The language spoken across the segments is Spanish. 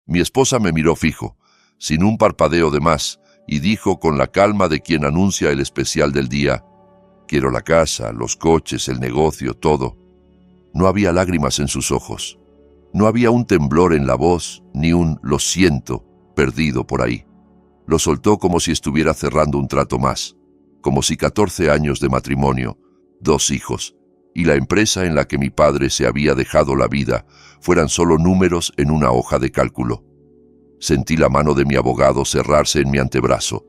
Mi esposa me miró fijo, sin un parpadeo de más, y dijo con la calma de quien anuncia el especial del día: «Quiero la casa, los coches, el negocio, todo». No había lágrimas en sus ojos. No había un temblor en la voz, ni un «lo siento» perdido por ahí. Lo soltó como si estuviera cerrando un trato más, como si 14 años de matrimonio, 2 hijos, y la empresa en la que mi padre se había dejado la vida fueran solo números en una hoja de cálculo. Sentí la mano de mi abogado cerrarse en mi antebrazo,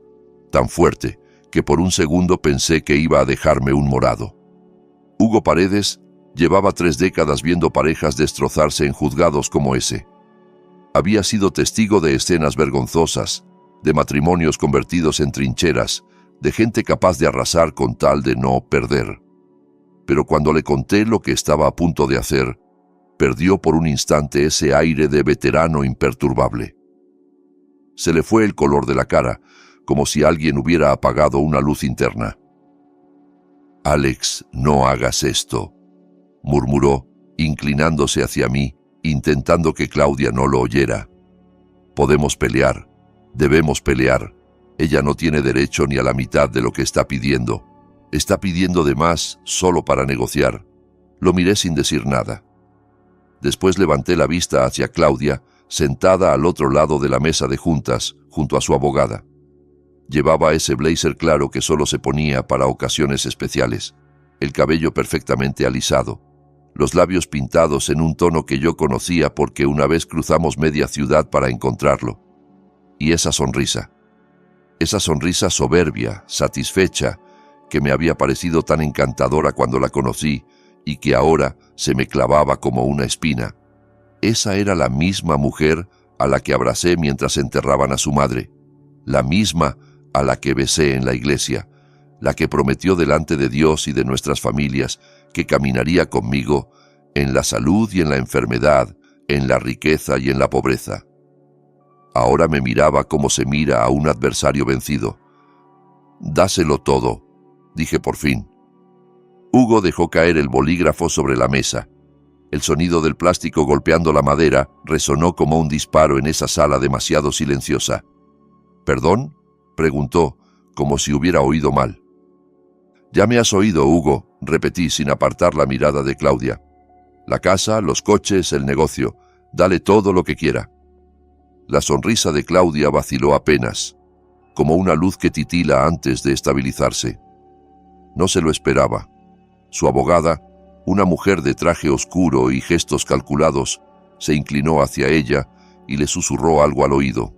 tan fuerte que por un segundo pensé que iba a dejarme un morado. Hugo Paredes llevaba 3 décadas viendo parejas destrozarse en juzgados como ese. Había sido testigo de escenas vergonzosas, de matrimonios convertidos en trincheras, de gente capaz de arrasar con tal de no perder. Pero cuando le conté lo que estaba a punto de hacer, perdió por un instante ese aire de veterano imperturbable. Se le fue el color de la cara, como si alguien hubiera apagado una luz interna. «Alex, no hagas esto», murmuró, inclinándose hacia mí, intentando que Claudia no lo oyera. «Podemos pelear, debemos pelear. Ella no tiene derecho ni a la mitad de lo que está pidiendo. Está pidiendo de más solo para negociar». Lo miré sin decir nada. Después levanté la vista hacia Claudia, sentada al otro lado de la mesa de juntas, junto a su abogada. Llevaba ese blazer claro que solo se ponía para ocasiones especiales, el cabello perfectamente alisado, los labios pintados en un tono que yo conocía porque una vez cruzamos media ciudad para encontrarlo. Y esa sonrisa soberbia, satisfecha, que me había parecido tan encantadora cuando la conocí y que ahora se me clavaba como una espina. Esa era la misma mujer a la que abracé mientras enterraban a su madre, la misma a la que besé en la iglesia, la que prometió delante de Dios y de nuestras familias que caminaría conmigo en la salud y en la enfermedad, en la riqueza y en la pobreza. Ahora me miraba como se mira a un adversario vencido. «Dáselo todo», dije por fin. Hugo dejó caer el bolígrafo sobre la mesa. El sonido del plástico golpeando la madera resonó como un disparo en esa sala demasiado silenciosa. «¿Perdón?», preguntó, como si hubiera oído mal. «Ya me has oído, Hugo», repetí sin apartar la mirada de Claudia. «La casa, los coches, el negocio. Dale todo lo que quiera». La sonrisa de Claudia vaciló apenas, como una luz que titila antes de estabilizarse. No se lo esperaba. Su abogada, una mujer de traje oscuro y gestos calculados, se inclinó hacia ella y le susurró algo al oído.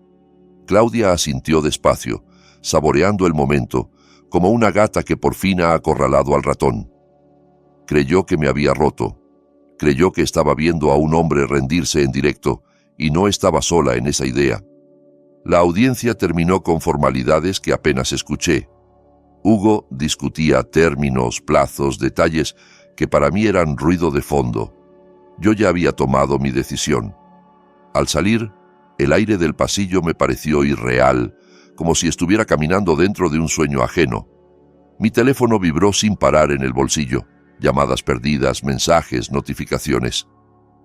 Claudia asintió despacio, saboreando el momento, como una gata que por fin ha acorralado al ratón. Creyó que me había roto. Creyó que estaba viendo a un hombre rendirse en directo, y no estaba sola en esa idea. La audiencia terminó con formalidades que apenas escuché. Hugo discutía términos, plazos, detalles que para mí eran ruido de fondo. Yo ya había tomado mi decisión. Al salir, el aire del pasillo me pareció irreal, como si estuviera caminando dentro de un sueño ajeno. Mi teléfono vibró sin parar en el bolsillo. Llamadas perdidas, mensajes, notificaciones.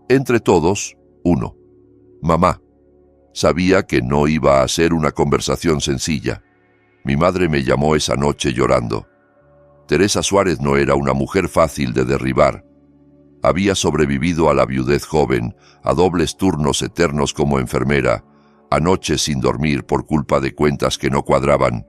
Entre todos, uno. «Mamá». Sabía que no iba a ser una conversación sencilla. Mi madre me llamó esa noche llorando. Teresa Suárez no era una mujer fácil de derribar. Había sobrevivido a la viudez joven, a dobles turnos eternos como enfermera, a noches sin dormir por culpa de cuentas que no cuadraban.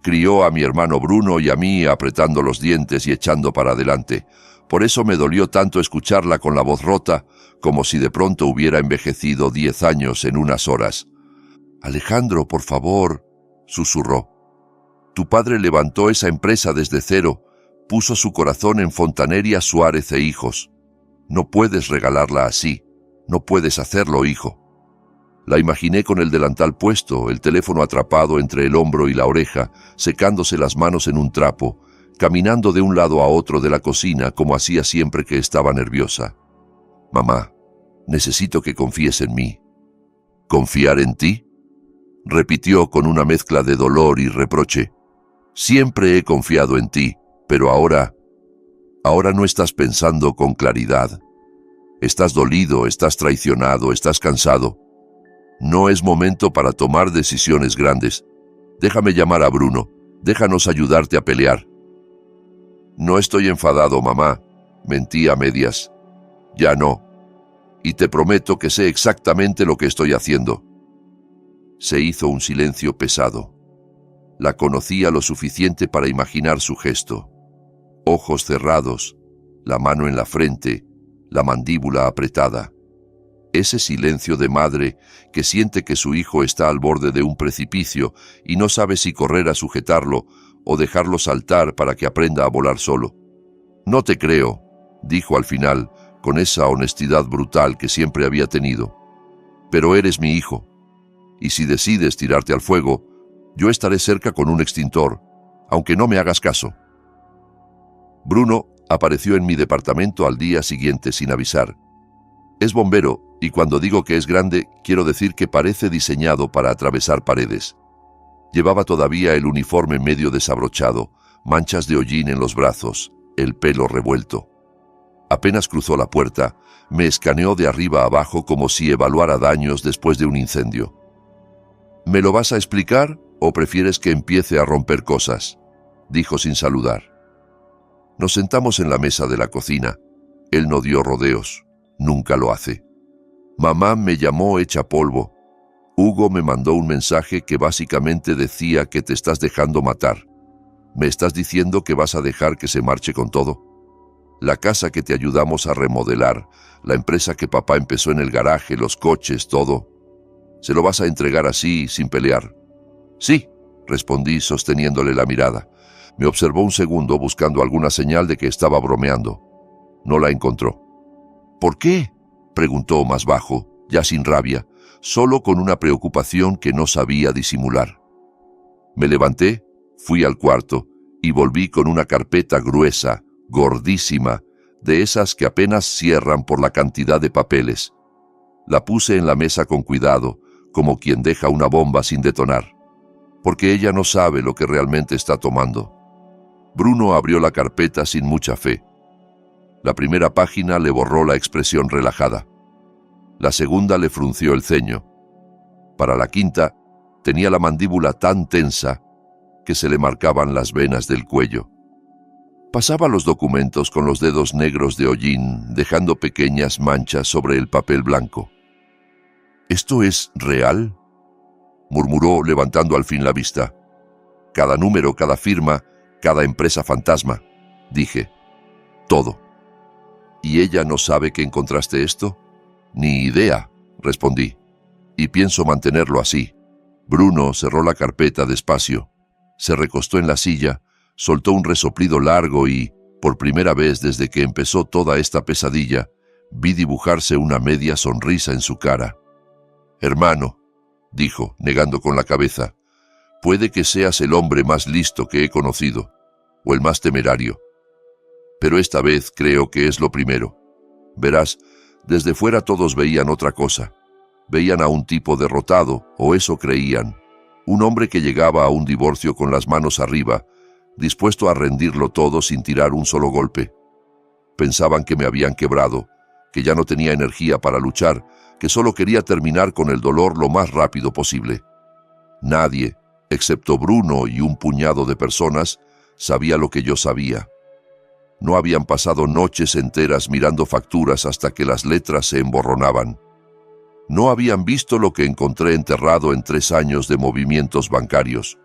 Crió a mi hermano Bruno y a mí apretando los dientes y echando para adelante. Por eso me dolió tanto escucharla con la voz rota, como si de pronto hubiera envejecido 10 años en unas horas. «Alejandro, por favor», susurró. «Tu padre levantó esa empresa desde cero, puso su corazón en Fontanería Suárez e Hijos. No puedes regalarla así, no puedes hacerlo, hijo». La imaginé con el delantal puesto, el teléfono atrapado entre el hombro y la oreja, secándose las manos en un trapo, caminando de un lado a otro de la cocina como hacía siempre que estaba nerviosa. «Mamá, necesito que confíes en mí». «¿Confiar en ti?», repitió con una mezcla de dolor y reproche. «Siempre he confiado en ti, pero ahora no estás pensando con claridad. Estás dolido, estás traicionado, estás cansado. No es momento para tomar decisiones grandes. Déjame llamar a Bruno. Déjanos ayudarte a pelear. No estoy enfadado, mamá. Mentí a medias. Ya no. Y te prometo que sé exactamente lo que estoy haciendo. Se hizo un silencio pesado. La conocía lo suficiente para imaginar su gesto. Ojos cerrados, la mano en la frente, la mandíbula apretada. Ese silencio de madre que siente que su hijo está al borde de un precipicio y no sabe si correr a sujetarlo o dejarlo saltar para que aprenda a volar solo. No te creo, dijo al final, con esa honestidad brutal que siempre había tenido. Pero eres mi hijo, y si decides tirarte al fuego, yo estaré cerca con un extintor, aunque no me hagas caso. Bruno apareció en mi departamento al día siguiente sin avisar. Es bombero, y cuando digo que es grande, quiero decir que parece diseñado para atravesar paredes. Llevaba todavía el uniforme medio desabrochado, manchas de hollín en los brazos, el pelo revuelto. Apenas cruzó la puerta, me escaneó de arriba a abajo como si evaluara daños después de un incendio. ¿Me lo vas a explicar o prefieres que empiece a romper cosas?, dijo sin saludar. Nos sentamos en la mesa de la cocina. Él no dio rodeos, nunca lo hace. Mamá me llamó hecha polvo. Hugo me mandó un mensaje que básicamente decía que te estás dejando matar. ¿Me estás diciendo que vas a dejar que se marche con todo? La casa que te ayudamos a remodelar, la empresa que papá empezó en el garaje, los coches, todo. ¿Se lo vas a entregar así, sin pelear? Sí, respondí sosteniéndole la mirada. Me observó un segundo buscando alguna señal de que estaba bromeando. No la encontró. ¿Por qué?, preguntó más bajo, ya sin rabia, solo con una preocupación que no sabía disimular. Me levanté, fui al cuarto y volví con una carpeta gruesa, gordísima, de esas que apenas cierran por la cantidad de papeles. La puse en la mesa con cuidado, como quien deja una bomba sin detonar, porque ella no sabe lo que realmente está tomando. Bruno abrió la carpeta sin mucha fe. La primera página le borró la expresión relajada. La segunda le frunció el ceño. Para la quinta, tenía la mandíbula tan tensa que se le marcaban las venas del cuello. Pasaba los documentos con los dedos negros de hollín, dejando pequeñas manchas sobre el papel blanco. ¿Esto es real?, murmuró levantando al fin la vista. Cada número, cada firma, cada empresa fantasma, dije. Todo. ¿Y ella no sabe que encontraste esto? Ni idea, respondí. Y pienso mantenerlo así. Bruno cerró la carpeta despacio. Se recostó en la silla, soltó un resoplido largo y, por primera vez desde que empezó toda esta pesadilla, vi dibujarse una media sonrisa en su cara. Hermano, dijo, negando con la cabeza, puede que seas el hombre más listo que he conocido, o el más temerario. Pero esta vez creo que es lo primero. Verás, desde fuera todos veían otra cosa. Veían a un tipo derrotado, o eso creían. Un hombre que llegaba a un divorcio con las manos arriba, dispuesto a rendirlo todo sin tirar un solo golpe. Pensaban que me habían quebrado, que ya no tenía energía para luchar, que solo quería terminar con el dolor lo más rápido posible. Nadie, excepto Bruno y un puñado de personas, sabía lo que yo sabía. No habían pasado noches enteras mirando facturas hasta que las letras se emborronaban. No habían visto lo que encontré enterrado en 3 años de movimientos bancarios.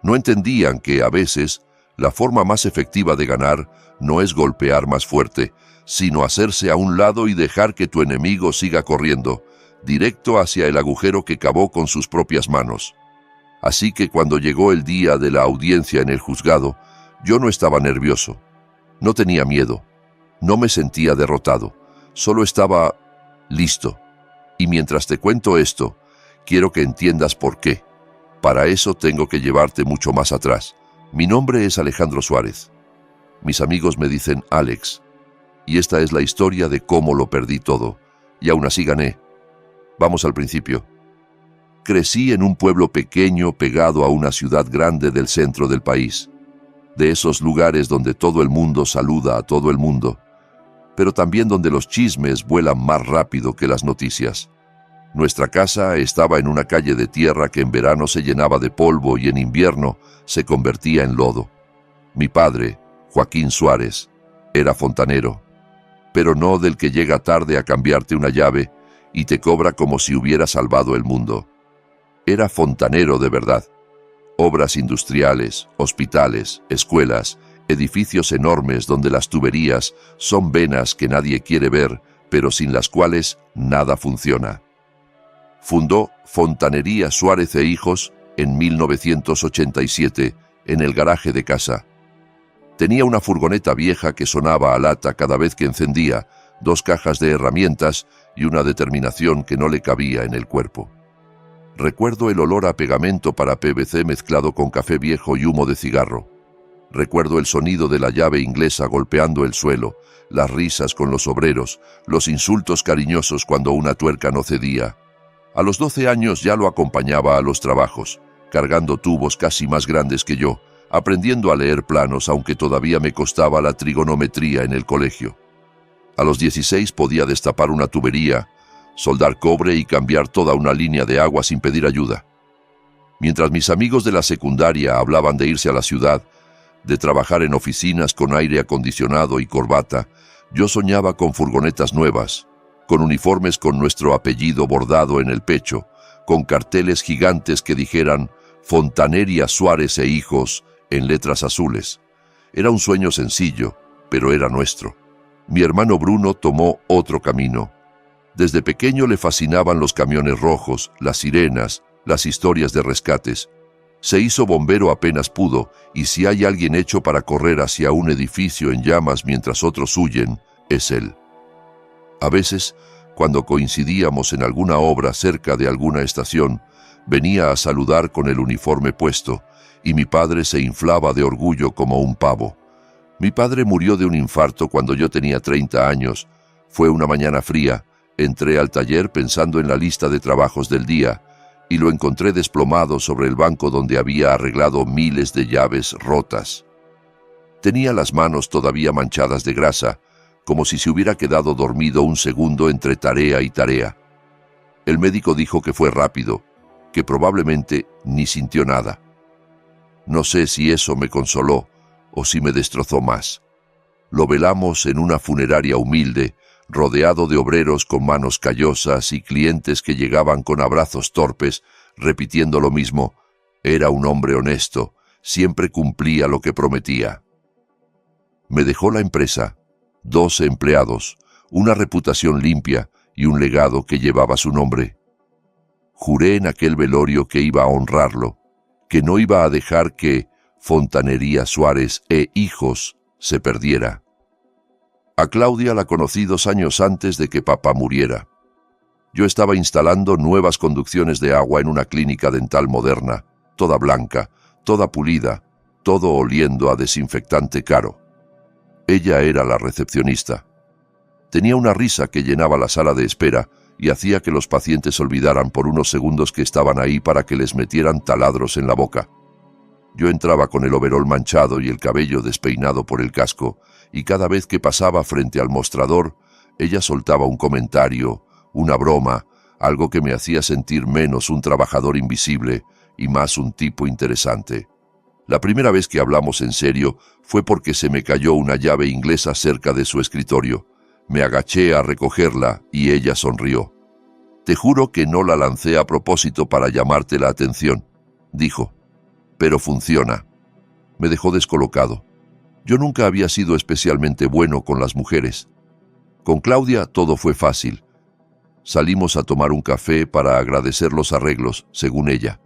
No entendían que, a veces, la forma más efectiva de ganar no es golpear más fuerte, sino hacerse a un lado y dejar que tu enemigo siga corriendo, directo hacia el agujero que cavó con sus propias manos. Así que cuando llegó el día de la audiencia en el juzgado, yo no estaba nervioso. No tenía miedo. No me sentía derrotado. Solo estaba listo. Y mientras te cuento esto, quiero que entiendas por qué. Para eso tengo que llevarte mucho más atrás. Mi nombre es Alejandro Suárez. Mis amigos me dicen Alex. Y esta es la historia de cómo lo perdí todo. Y aún así gané. Vamos al principio. Crecí en un pueblo pequeño pegado a una ciudad grande del centro del país. De esos lugares donde todo el mundo saluda a todo el mundo, pero también donde los chismes vuelan más rápido que las noticias. Nuestra casa estaba en una calle de tierra que en verano se llenaba de polvo y en invierno se convertía en lodo. Mi padre, Joaquín Suárez, era fontanero, pero no del que llega tarde a cambiarte una llave y te cobra como si hubiera salvado el mundo. Era fontanero de verdad. Obras industriales, hospitales, escuelas, edificios enormes donde las tuberías son venas que nadie quiere ver, pero sin las cuales nada funciona. Fundó Fontanería Suárez e Hijos en 1987, en el garaje de casa. Tenía una furgoneta vieja que sonaba a lata cada vez que encendía, 2 cajas de herramientas y una determinación que no le cabía en el cuerpo. Recuerdo el olor a pegamento para PVC mezclado con café viejo y humo de cigarro. Recuerdo el sonido de la llave inglesa golpeando el suelo, las risas con los obreros, los insultos cariñosos cuando una tuerca no cedía. A los 12 años ya lo acompañaba a los trabajos, cargando tubos casi más grandes que yo, aprendiendo a leer planos aunque todavía me costaba la trigonometría en el colegio. A los 16 podía destapar una tubería, soldar cobre y cambiar toda una línea de agua sin pedir ayuda. Mientras mis amigos de la secundaria hablaban de irse a la ciudad, de trabajar en oficinas con aire acondicionado y corbata, yo soñaba con furgonetas nuevas, con uniformes con nuestro apellido bordado en el pecho, con carteles gigantes que dijeran Fontanería Suárez e Hijos en letras azules. Era un sueño sencillo, pero era nuestro. Mi hermano Bruno tomó otro camino. Desde pequeño le fascinaban los camiones rojos, las sirenas, las historias de rescates. Se hizo bombero apenas pudo, y si hay alguien hecho para correr hacia un edificio en llamas mientras otros huyen, es él. A veces, cuando coincidíamos en alguna obra cerca de alguna estación, venía a saludar con el uniforme puesto, y mi padre se inflaba de orgullo como un pavo. Mi padre murió de un infarto cuando yo tenía 30 años. Fue una mañana fría. Entré al taller pensando en la lista de trabajos del día y lo encontré desplomado sobre el banco donde había arreglado miles de llaves rotas. Tenía las manos todavía manchadas de grasa, como si se hubiera quedado dormido un segundo entre tarea y tarea. El médico dijo que fue rápido, que probablemente ni sintió nada. No sé si eso me consoló o si me destrozó más. Lo velamos en una funeraria humilde, rodeado de obreros con manos callosas y clientes que llegaban con abrazos torpes, repitiendo lo mismo. Era un hombre honesto, siempre cumplía lo que prometía. Me dejó la empresa, 12 empleados, una reputación limpia y un legado que llevaba su nombre. Juré en aquel velorio que iba a honrarlo, que no iba a dejar que Fontanería Suárez e Hijos se perdiera. A Claudia la conocí 2 años antes de que papá muriera. Yo estaba instalando nuevas conducciones de agua en una clínica dental moderna, toda blanca, toda pulida, todo oliendo a desinfectante caro. Ella era la recepcionista. Tenía una risa que llenaba la sala de espera y hacía que los pacientes olvidaran por unos segundos que estaban ahí para que les metieran taladros en la boca. Yo entraba con el overol manchado y el cabello despeinado por el casco, y cada vez que pasaba frente al mostrador, ella soltaba un comentario, una broma, algo que me hacía sentir menos un trabajador invisible y más un tipo interesante. La primera vez que hablamos en serio fue porque se me cayó una llave inglesa cerca de su escritorio. Me agaché a recogerla y ella sonrió. «Te juro que no la lancé a propósito para llamarte la atención», dijo. «Pero funciona». Me dejó descolocado. Yo nunca había sido especialmente bueno con las mujeres. Con Claudia todo fue fácil. Salimos a tomar un café para agradecer los arreglos, según ella.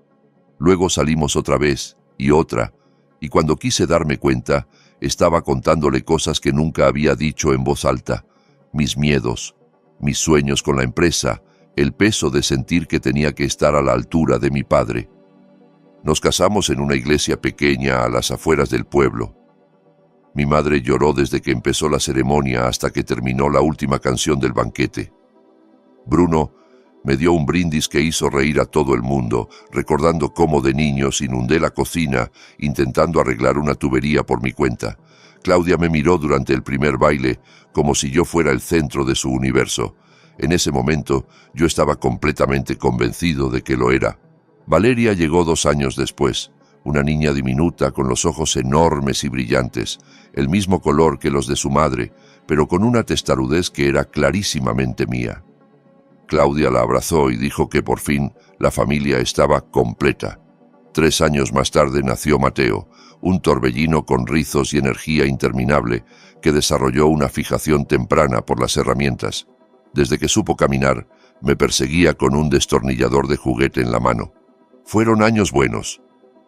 Luego salimos otra vez y otra, y cuando quise darme cuenta, estaba contándole cosas que nunca había dicho en voz alta. Mis miedos, mis sueños con la empresa, el peso de sentir que tenía que estar a la altura de mi padre. Nos casamos en una iglesia pequeña a las afueras del pueblo. Mi madre lloró desde que empezó la ceremonia hasta que terminó la última canción del banquete. Bruno me dio un brindis que hizo reír a todo el mundo, recordando cómo de niños inundé la cocina intentando arreglar una tubería por mi cuenta. Claudia me miró durante el primer baile como si yo fuera el centro de su universo. En ese momento yo estaba completamente convencido de que lo era. Valeria llegó 2 años después, una niña diminuta con los ojos enormes y brillantes, el mismo color que los de su madre, pero con una testarudez que era clarísimamente mía. Claudia la abrazó y dijo que por fin la familia estaba completa. 3 años más tarde nació Mateo, un torbellino con rizos y energía interminable que desarrolló una fijación temprana por las herramientas. Desde que supo caminar, me perseguía con un destornillador de juguete en la mano. Fueron años buenos,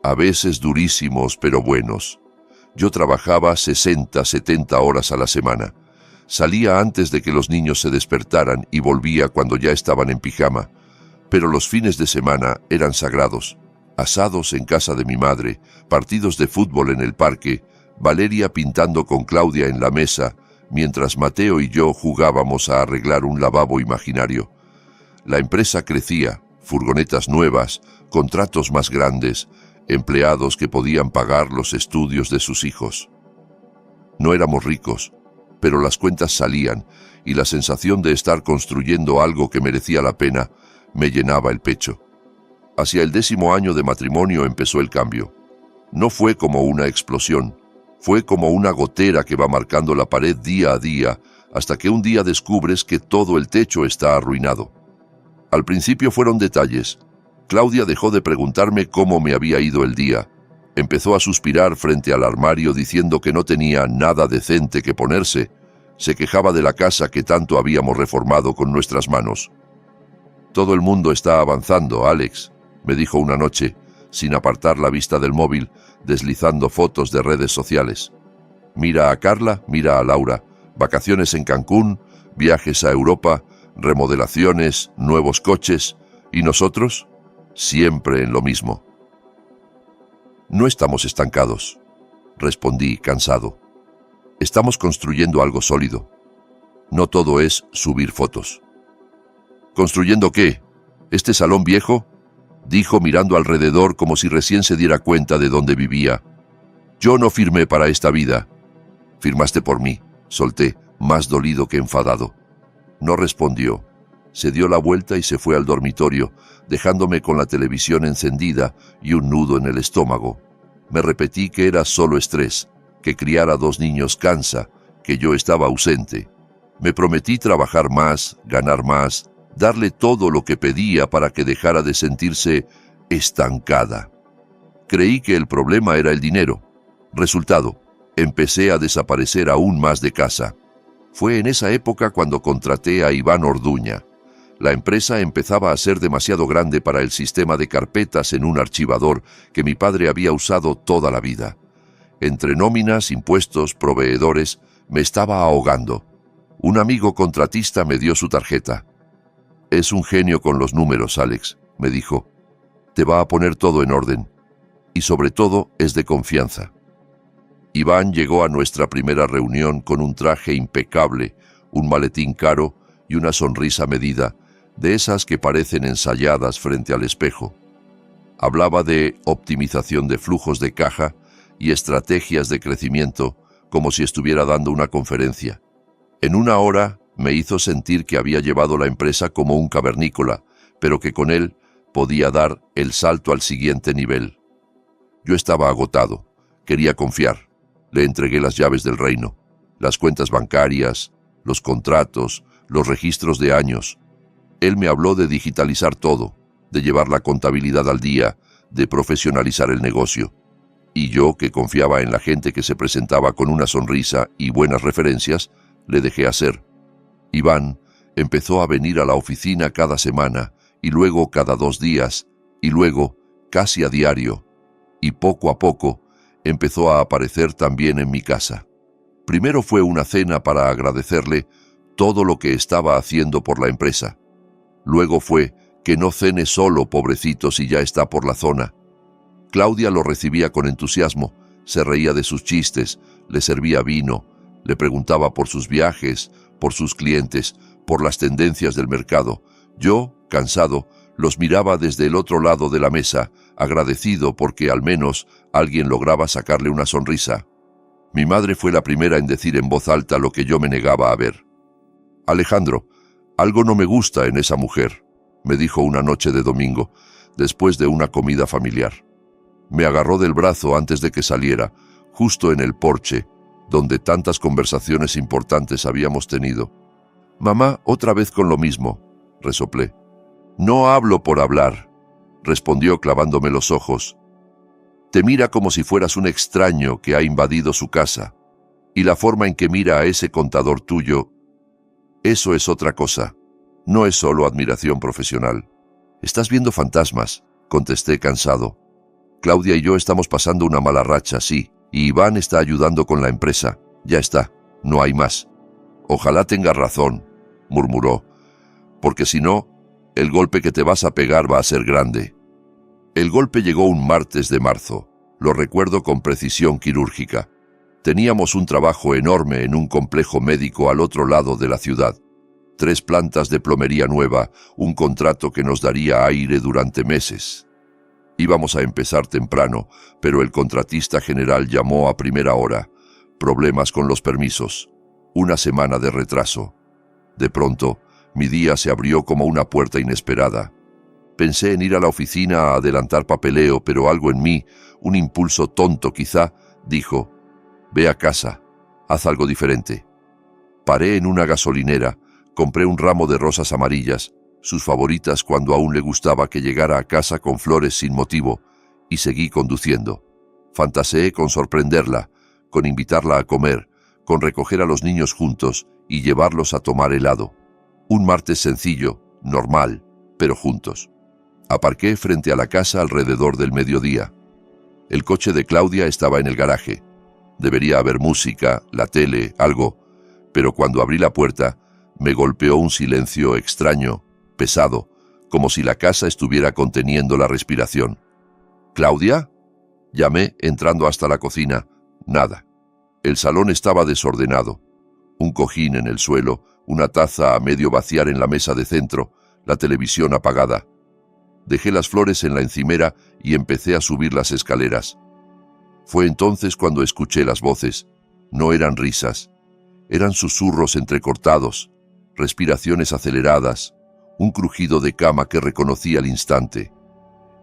a veces durísimos pero buenos. Yo trabajaba 60, 70 horas a la semana. Salía antes de que los niños se despertaran y volvía cuando ya estaban en pijama. Pero los fines de semana eran sagrados. Asados en casa de mi madre, partidos de fútbol en el parque, Valeria pintando con Claudia en la mesa, mientras Mateo y yo jugábamos a arreglar un lavabo imaginario. La empresa crecía, furgonetas nuevas, contratos más grandes, empleados que podían pagar los estudios de sus hijos. No éramos ricos, pero las cuentas salían y la sensación de estar construyendo algo que merecía la pena me llenaba el pecho. Hacia el 10º año de matrimonio empezó el cambio. No fue como una explosión, fue como una gotera que va marcando la pared día a día hasta que un día descubres que todo el techo está arruinado. Al principio fueron detalles. Claudia dejó de preguntarme cómo me había ido el día. Empezó a suspirar frente al armario diciendo que no tenía nada decente que ponerse. Se quejaba de la casa que tanto habíamos reformado con nuestras manos. «Todo el mundo está avanzando, Alex», me dijo una noche, sin apartar la vista del móvil, deslizando fotos de redes sociales. «Mira a Carla, mira a Laura. Vacaciones en Cancún, viajes a Europa, remodelaciones, nuevos coches. ¿Y nosotros? Siempre en lo mismo». «No estamos estancados», respondí, cansado. «Estamos construyendo algo sólido. No todo es subir fotos». «¿Construyendo qué? ¿Este salón viejo?», dijo mirando alrededor como si recién se diera cuenta de dónde vivía. «Yo no firmé para esta vida». «Firmaste por mí», solté, más dolido que enfadado. No respondió. Se dio la vuelta y se fue al dormitorio, dejándome con la televisión encendida y un nudo en el estómago. Me repetí que era solo estrés, que criar a 2 niños cansa, que yo estaba ausente. Me prometí trabajar más, ganar más, darle todo lo que pedía para que dejara de sentirse estancada. Creí que el problema era el dinero. Resultado, empecé a desaparecer aún más de casa. Fue en esa época cuando contraté a Iván Orduña. La empresa empezaba a ser demasiado grande para el sistema de carpetas en un archivador que mi padre había usado toda la vida. Entre nóminas, impuestos, proveedores, me estaba ahogando. Un amigo contratista me dio su tarjeta. «Es un genio con los números, Alex», me dijo. «Te va a poner todo en orden. Y sobre todo es de confianza». Iván llegó a nuestra primera reunión con un traje impecable, un maletín caro y una sonrisa medida, de esas que parecen ensayadas frente al espejo. Hablaba de optimización de flujos de caja y estrategias de crecimiento, como si estuviera dando una conferencia. En 1 hora me hizo sentir que había llevado la empresa como un cavernícola, pero que con él podía dar el salto al siguiente nivel. Yo estaba agotado, quería confiar. Le entregué las llaves del reino, las cuentas bancarias, los contratos, los registros de años. Él me habló de digitalizar todo, de llevar la contabilidad al día, de profesionalizar el negocio. Y yo, que confiaba en la gente que se presentaba con una sonrisa y buenas referencias, le dejé hacer. Iván empezó a venir a la oficina cada semana, y luego cada 2 días, y luego casi a diario, y poco a poco empezó a aparecer también en mi casa. Primero fue una cena para agradecerle todo lo que estaba haciendo por la empresa. Luego fue que no cene solo, pobrecito, si ya está por la zona. Claudia lo recibía con entusiasmo, se reía de sus chistes, le servía vino, le preguntaba por sus viajes, por sus clientes, por las tendencias del mercado. Yo, cansado, los miraba desde el otro lado de la mesa, agradecido porque al menos alguien lograba sacarle una sonrisa. Mi madre fue la primera en decir en voz alta lo que yo me negaba a ver. «Alejandro, Algo no me gusta en esa mujer, me dijo una noche de domingo, después de una comida familiar. Me agarró del brazo antes de que saliera, justo en el porche, donde tantas conversaciones importantes habíamos tenido. «Mamá, otra vez con lo mismo», resoplé. «No hablo por hablar», respondió clavándome los ojos. «Te mira como si fueras un extraño que ha invadido su casa. Y la forma en que mira a ese contador tuyo, eso es otra cosa. No es solo admiración profesional». «Estás viendo fantasmas», contesté cansado. «Claudia y yo estamos pasando una mala racha, sí, y Iván está ayudando con la empresa. Ya está, no hay más». «Ojalá tengas razón», murmuró, «porque si no, el golpe que te vas a pegar va a ser grande». El golpe llegó un martes de marzo. Lo recuerdo con precisión quirúrgica. Teníamos un trabajo enorme en un complejo médico al otro lado de la ciudad. 3 plantas de plomería nueva, un contrato que nos daría aire durante meses. Íbamos a empezar temprano, pero el contratista general llamó a primera hora. Problemas con los permisos. Una semana de retraso. De pronto, mi día se abrió como una puerta inesperada. Pensé en ir a la oficina a adelantar papeleo, pero algo en mí, un impulso tonto quizá, dijo: «Ve a casa, haz algo diferente». Paré en una gasolinera, compré un ramo de rosas amarillas, sus favoritas cuando aún le gustaba que llegara a casa con flores sin motivo, y seguí conduciendo. Fantaseé con sorprenderla, con invitarla a comer, con recoger a los niños juntos y llevarlos a tomar helado. Un martes sencillo, normal, pero juntos. Aparqué frente a la casa alrededor del mediodía. El coche de Claudia estaba en el garaje. Debería haber música, la tele, algo, pero cuando abrí la puerta, me golpeó un silencio extraño, pesado, como si la casa estuviera conteniendo la respiración. «¿Claudia?», llamé, entrando hasta la cocina. Nada. El salón estaba desordenado. Un cojín en el suelo, una taza a medio vaciar en la mesa de centro, la televisión apagada. Dejé las flores en la encimera y empecé a subir las escaleras. Fue entonces cuando escuché las voces. No eran risas. Eran susurros entrecortados, respiraciones aceleradas, un crujido de cama que reconocí al instante.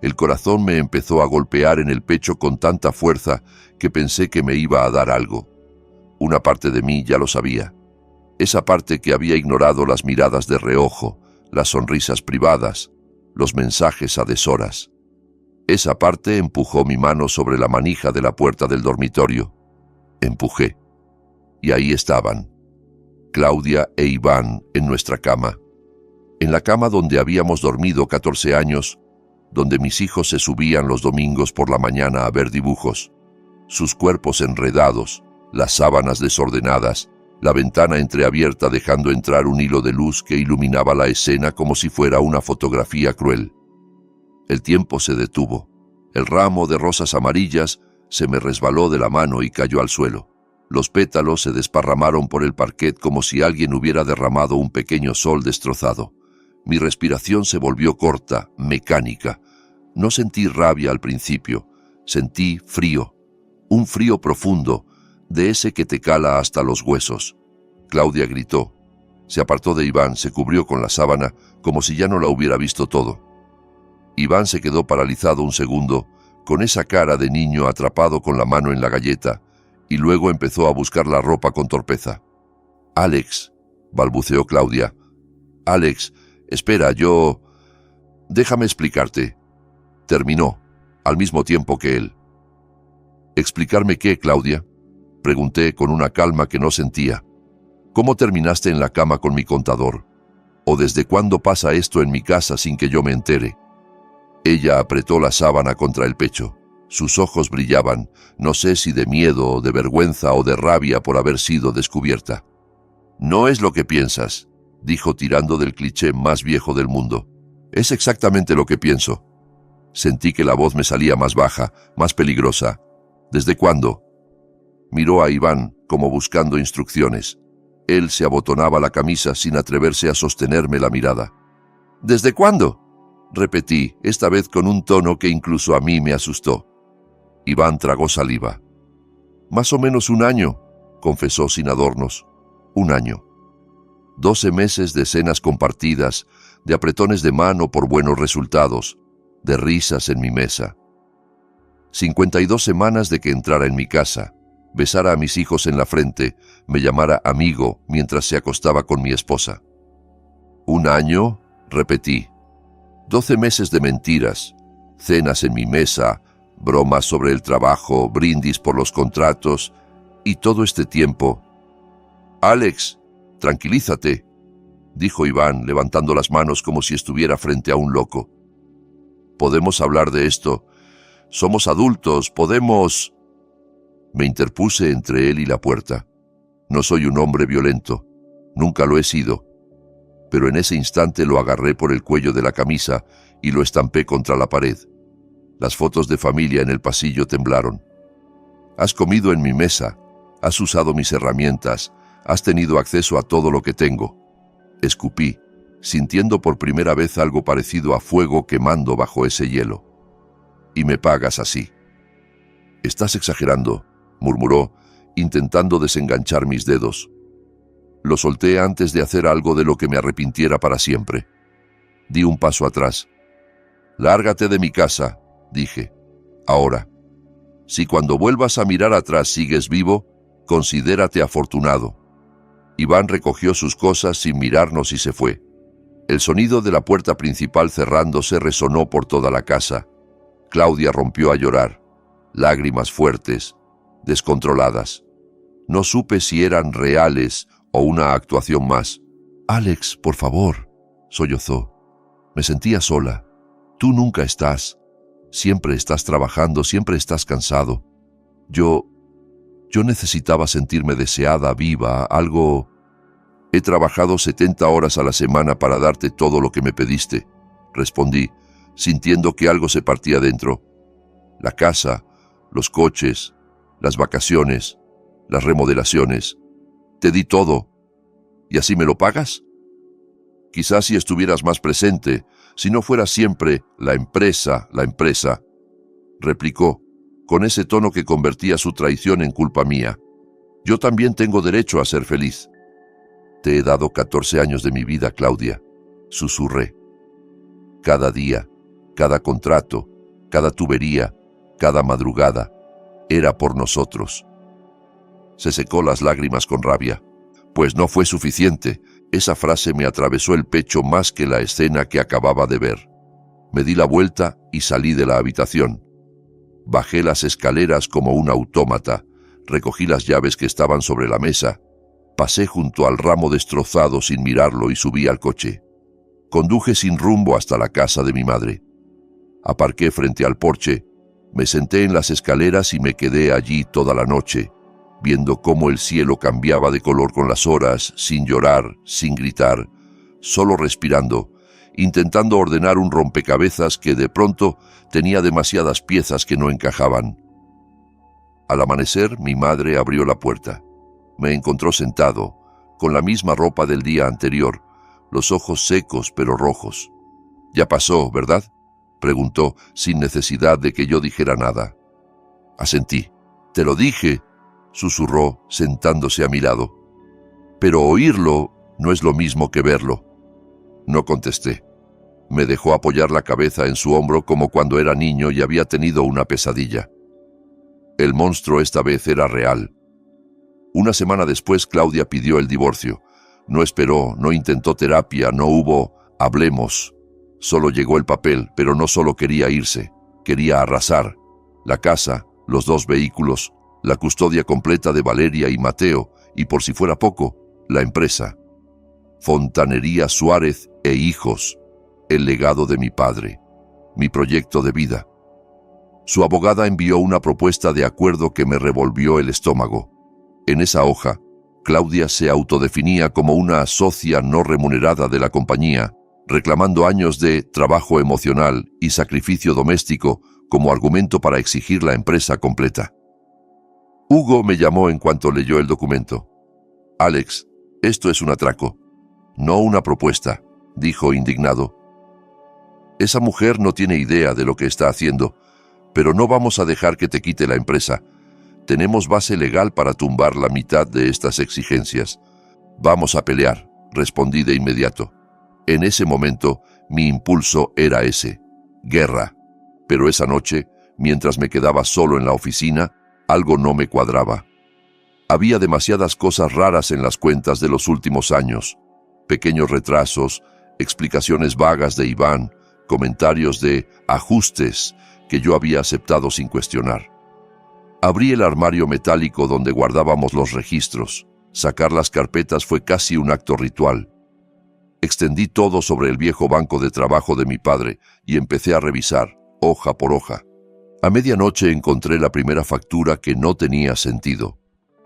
El corazón me empezó a golpear en el pecho con tanta fuerza que pensé que me iba a dar algo. Una parte de mí ya lo sabía. Esa parte que había ignorado las miradas de reojo, las sonrisas privadas, los mensajes a deshoras. Esa parte empujó mi mano sobre la manija de la puerta del dormitorio. Empujé. Y ahí estaban, Claudia e Iván en nuestra cama. En la cama donde habíamos dormido 14 años, donde mis hijos se subían los domingos por la mañana a ver dibujos. Sus cuerpos enredados, las sábanas desordenadas, la ventana entreabierta dejando entrar un hilo de luz que iluminaba la escena como si fuera una fotografía cruel. El tiempo se detuvo. El ramo de rosas amarillas se me resbaló de la mano y cayó al suelo. Los pétalos se desparramaron por el parquet como si alguien hubiera derramado un pequeño sol destrozado. Mi respiración se volvió corta, mecánica. No sentí rabia al principio, sentí frío, un frío profundo, de ese que te cala hasta los huesos. Claudia gritó. Se apartó de Iván, se cubrió con la sábana, como si ya no la hubiera visto todo. Iván se quedó paralizado un segundo, con esa cara de niño atrapado con la mano en la galleta, y luego empezó a buscar la ropa con torpeza. «Alex», balbuceó Claudia. «Alex, espera, yo... Déjame explicarte». Terminó, al mismo tiempo que él. «¿Explicarme qué, Claudia?», pregunté con una calma que no sentía. «¿Cómo terminaste en la cama con mi contador? ¿O desde cuándo pasa esto en mi casa sin que yo me entere?» Ella apretó la sábana contra el pecho. Sus ojos brillaban, no sé si de miedo o de vergüenza o de rabia por haber sido descubierta. «No es lo que piensas», dijo tirando del cliché más viejo del mundo. «Es exactamente lo que pienso». Sentí que la voz me salía más baja, más peligrosa. «¿Desde cuándo?». Miró a Iván, como buscando instrucciones. Él se abotonaba la camisa sin atreverse a sostenerme la mirada. «¿Desde cuándo?», repetí, esta vez con un tono que incluso a mí me asustó. Iván tragó saliva. «Más o menos 1 año», confesó sin adornos. «1 año». 12 meses de cenas compartidas, de apretones de mano por buenos resultados, de risas en mi mesa. 52 semanas de que entrara en mi casa, besara a mis hijos en la frente, me llamara amigo mientras se acostaba con mi esposa. 1 año, repetí. 12 meses de mentiras, cenas en mi mesa, bromas sobre el trabajo, brindis por los contratos, y todo este tiempo... «Alex, tranquilízate», dijo Iván, levantando las manos como si estuviera frente a un loco. «Podemos hablar de esto. Somos adultos, podemos...» Me interpuse entre él y la puerta. No soy un hombre violento, nunca lo he sido. Pero en ese instante lo agarré por el cuello de la camisa y lo estampé contra la pared. Las fotos de familia en el pasillo temblaron. «Has comido en mi mesa, has usado mis herramientas, has tenido acceso a todo lo que tengo». Escupí, sintiendo por primera vez algo parecido a fuego quemando bajo ese hielo. «Y me pagas así». «Estás exagerando», murmuró, intentando desenganchar mis dedos. Lo solté antes de hacer algo de lo que me arrepintiera para siempre. Di un paso atrás. «Lárgate de mi casa», dije. «Ahora. Si cuando vuelvas a mirar atrás sigues vivo, considérate afortunado». Iván recogió sus cosas sin mirarnos y se fue. El sonido de la puerta principal cerrándose resonó por toda la casa. Claudia rompió a llorar. Lágrimas fuertes, descontroladas. No supe si eran reales o una actuación más. «Alex, por favor», sollozó. Me sentía sola. Tú nunca estás. Siempre estás trabajando, siempre estás cansado. Yo necesitaba sentirme deseada, viva, algo... «He trabajado 70 horas a la semana para darte todo lo que me pediste», respondí, sintiendo que algo se partía dentro. La casa, los coches, las vacaciones, las remodelaciones. Te di todo. ¿Y así me lo pagas? Quizás si estuvieras más presente, si no fuera siempre la empresa, replicó, con ese tono que convertía su traición en culpa mía. Yo también tengo derecho a ser feliz. Te he dado 14 años de mi vida, Claudia, susurré. Cada día, cada contrato, cada tubería, cada madrugada, era por nosotros. Se secó las lágrimas con rabia. Pues no fue suficiente. Esa frase me atravesó el pecho más que la escena que acababa de ver. Me di la vuelta y salí de la habitación. Bajé las escaleras como un autómata, recogí las llaves que estaban sobre la mesa, pasé junto al ramo destrozado sin mirarlo y subí al coche. Conduje sin rumbo hasta la casa de mi madre. Aparqué frente al porche, me senté en las escaleras y me quedé allí toda la noche, viendo cómo el cielo cambiaba de color con las horas, sin llorar, sin gritar, solo respirando, intentando ordenar un rompecabezas que de pronto tenía demasiadas piezas que no encajaban. Al amanecer, mi madre abrió la puerta. Me encontró sentado, con la misma ropa del día anterior, los ojos secos pero rojos. «Ya pasó, ¿verdad?», preguntó, sin necesidad de que yo dijera nada. Asentí. «Te lo dije», susurró, sentándose a mi lado. «Pero oírlo no es lo mismo que verlo». No contesté. Me dejó apoyar la cabeza en su hombro como cuando era niño y había tenido una pesadilla. El monstruo esta vez era real. 1 semana después, Claudia pidió el divorcio. No esperó, no intentó terapia, no hubo «hablemos». Solo llegó el papel, pero no solo quería irse, quería arrasar. La casa, los 2 vehículos, la custodia completa de Valeria y Mateo, y por si fuera poco, la empresa. Fontanería Suárez e Hijos, el legado de mi padre, mi proyecto de vida. Su abogada envió una propuesta de acuerdo que me revolvió el estómago. En esa hoja, Claudia se autodefinía como una socia no remunerada de la compañía, reclamando años de trabajo emocional y sacrificio doméstico como argumento para exigir la empresa completa. Hugo me llamó en cuanto leyó el documento. «Alex, esto es un atraco, no una propuesta», dijo indignado. «Esa mujer no tiene idea de lo que está haciendo, pero no vamos a dejar que te quite la empresa. Tenemos base legal para tumbar la mitad de estas exigencias. Vamos a pelear», respondí de inmediato. En ese momento, mi impulso era ese: guerra. Pero esa noche, mientras me quedaba solo en la oficina, algo no me cuadraba. Había demasiadas cosas raras en las cuentas de los últimos años. Pequeños retrasos, explicaciones vagas de Iván, comentarios de ajustes que yo había aceptado sin cuestionar. Abrí el armario metálico donde guardábamos los registros. Sacar las carpetas fue casi un acto ritual. Extendí todo sobre el viejo banco de trabajo de mi padre y empecé a revisar, hoja por hoja. A medianoche encontré la primera factura que no tenía sentido.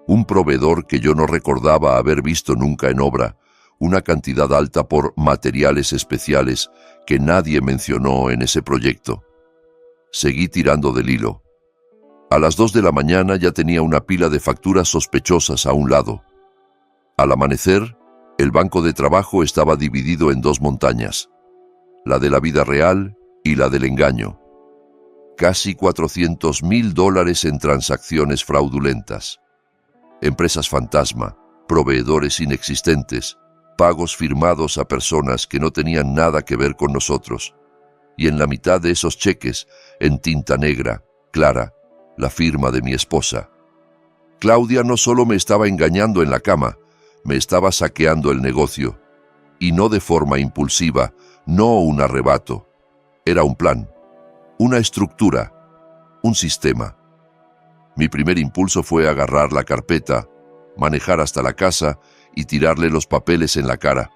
Un proveedor que yo no recordaba haber visto nunca en obra, una cantidad alta por materiales especiales que nadie mencionó en ese proyecto. Seguí tirando del hilo. A las 2 de la mañana ya tenía una pila de facturas sospechosas a un lado. Al amanecer, el banco de trabajo estaba dividido en 2 montañas, la de la vida real y la del engaño. Casi $400,000 en transacciones fraudulentas. Empresas fantasma, proveedores inexistentes, pagos firmados a personas que no tenían nada que ver con nosotros. Y en la mitad de esos cheques, en tinta negra, clara, la firma de mi esposa. Claudia no solo me estaba engañando en la cama, me estaba saqueando el negocio. Y no de forma impulsiva, no un arrebato. Era un plan, una estructura, un sistema. Mi primer impulso fue agarrar la carpeta, manejar hasta la casa y tirarle los papeles en la cara,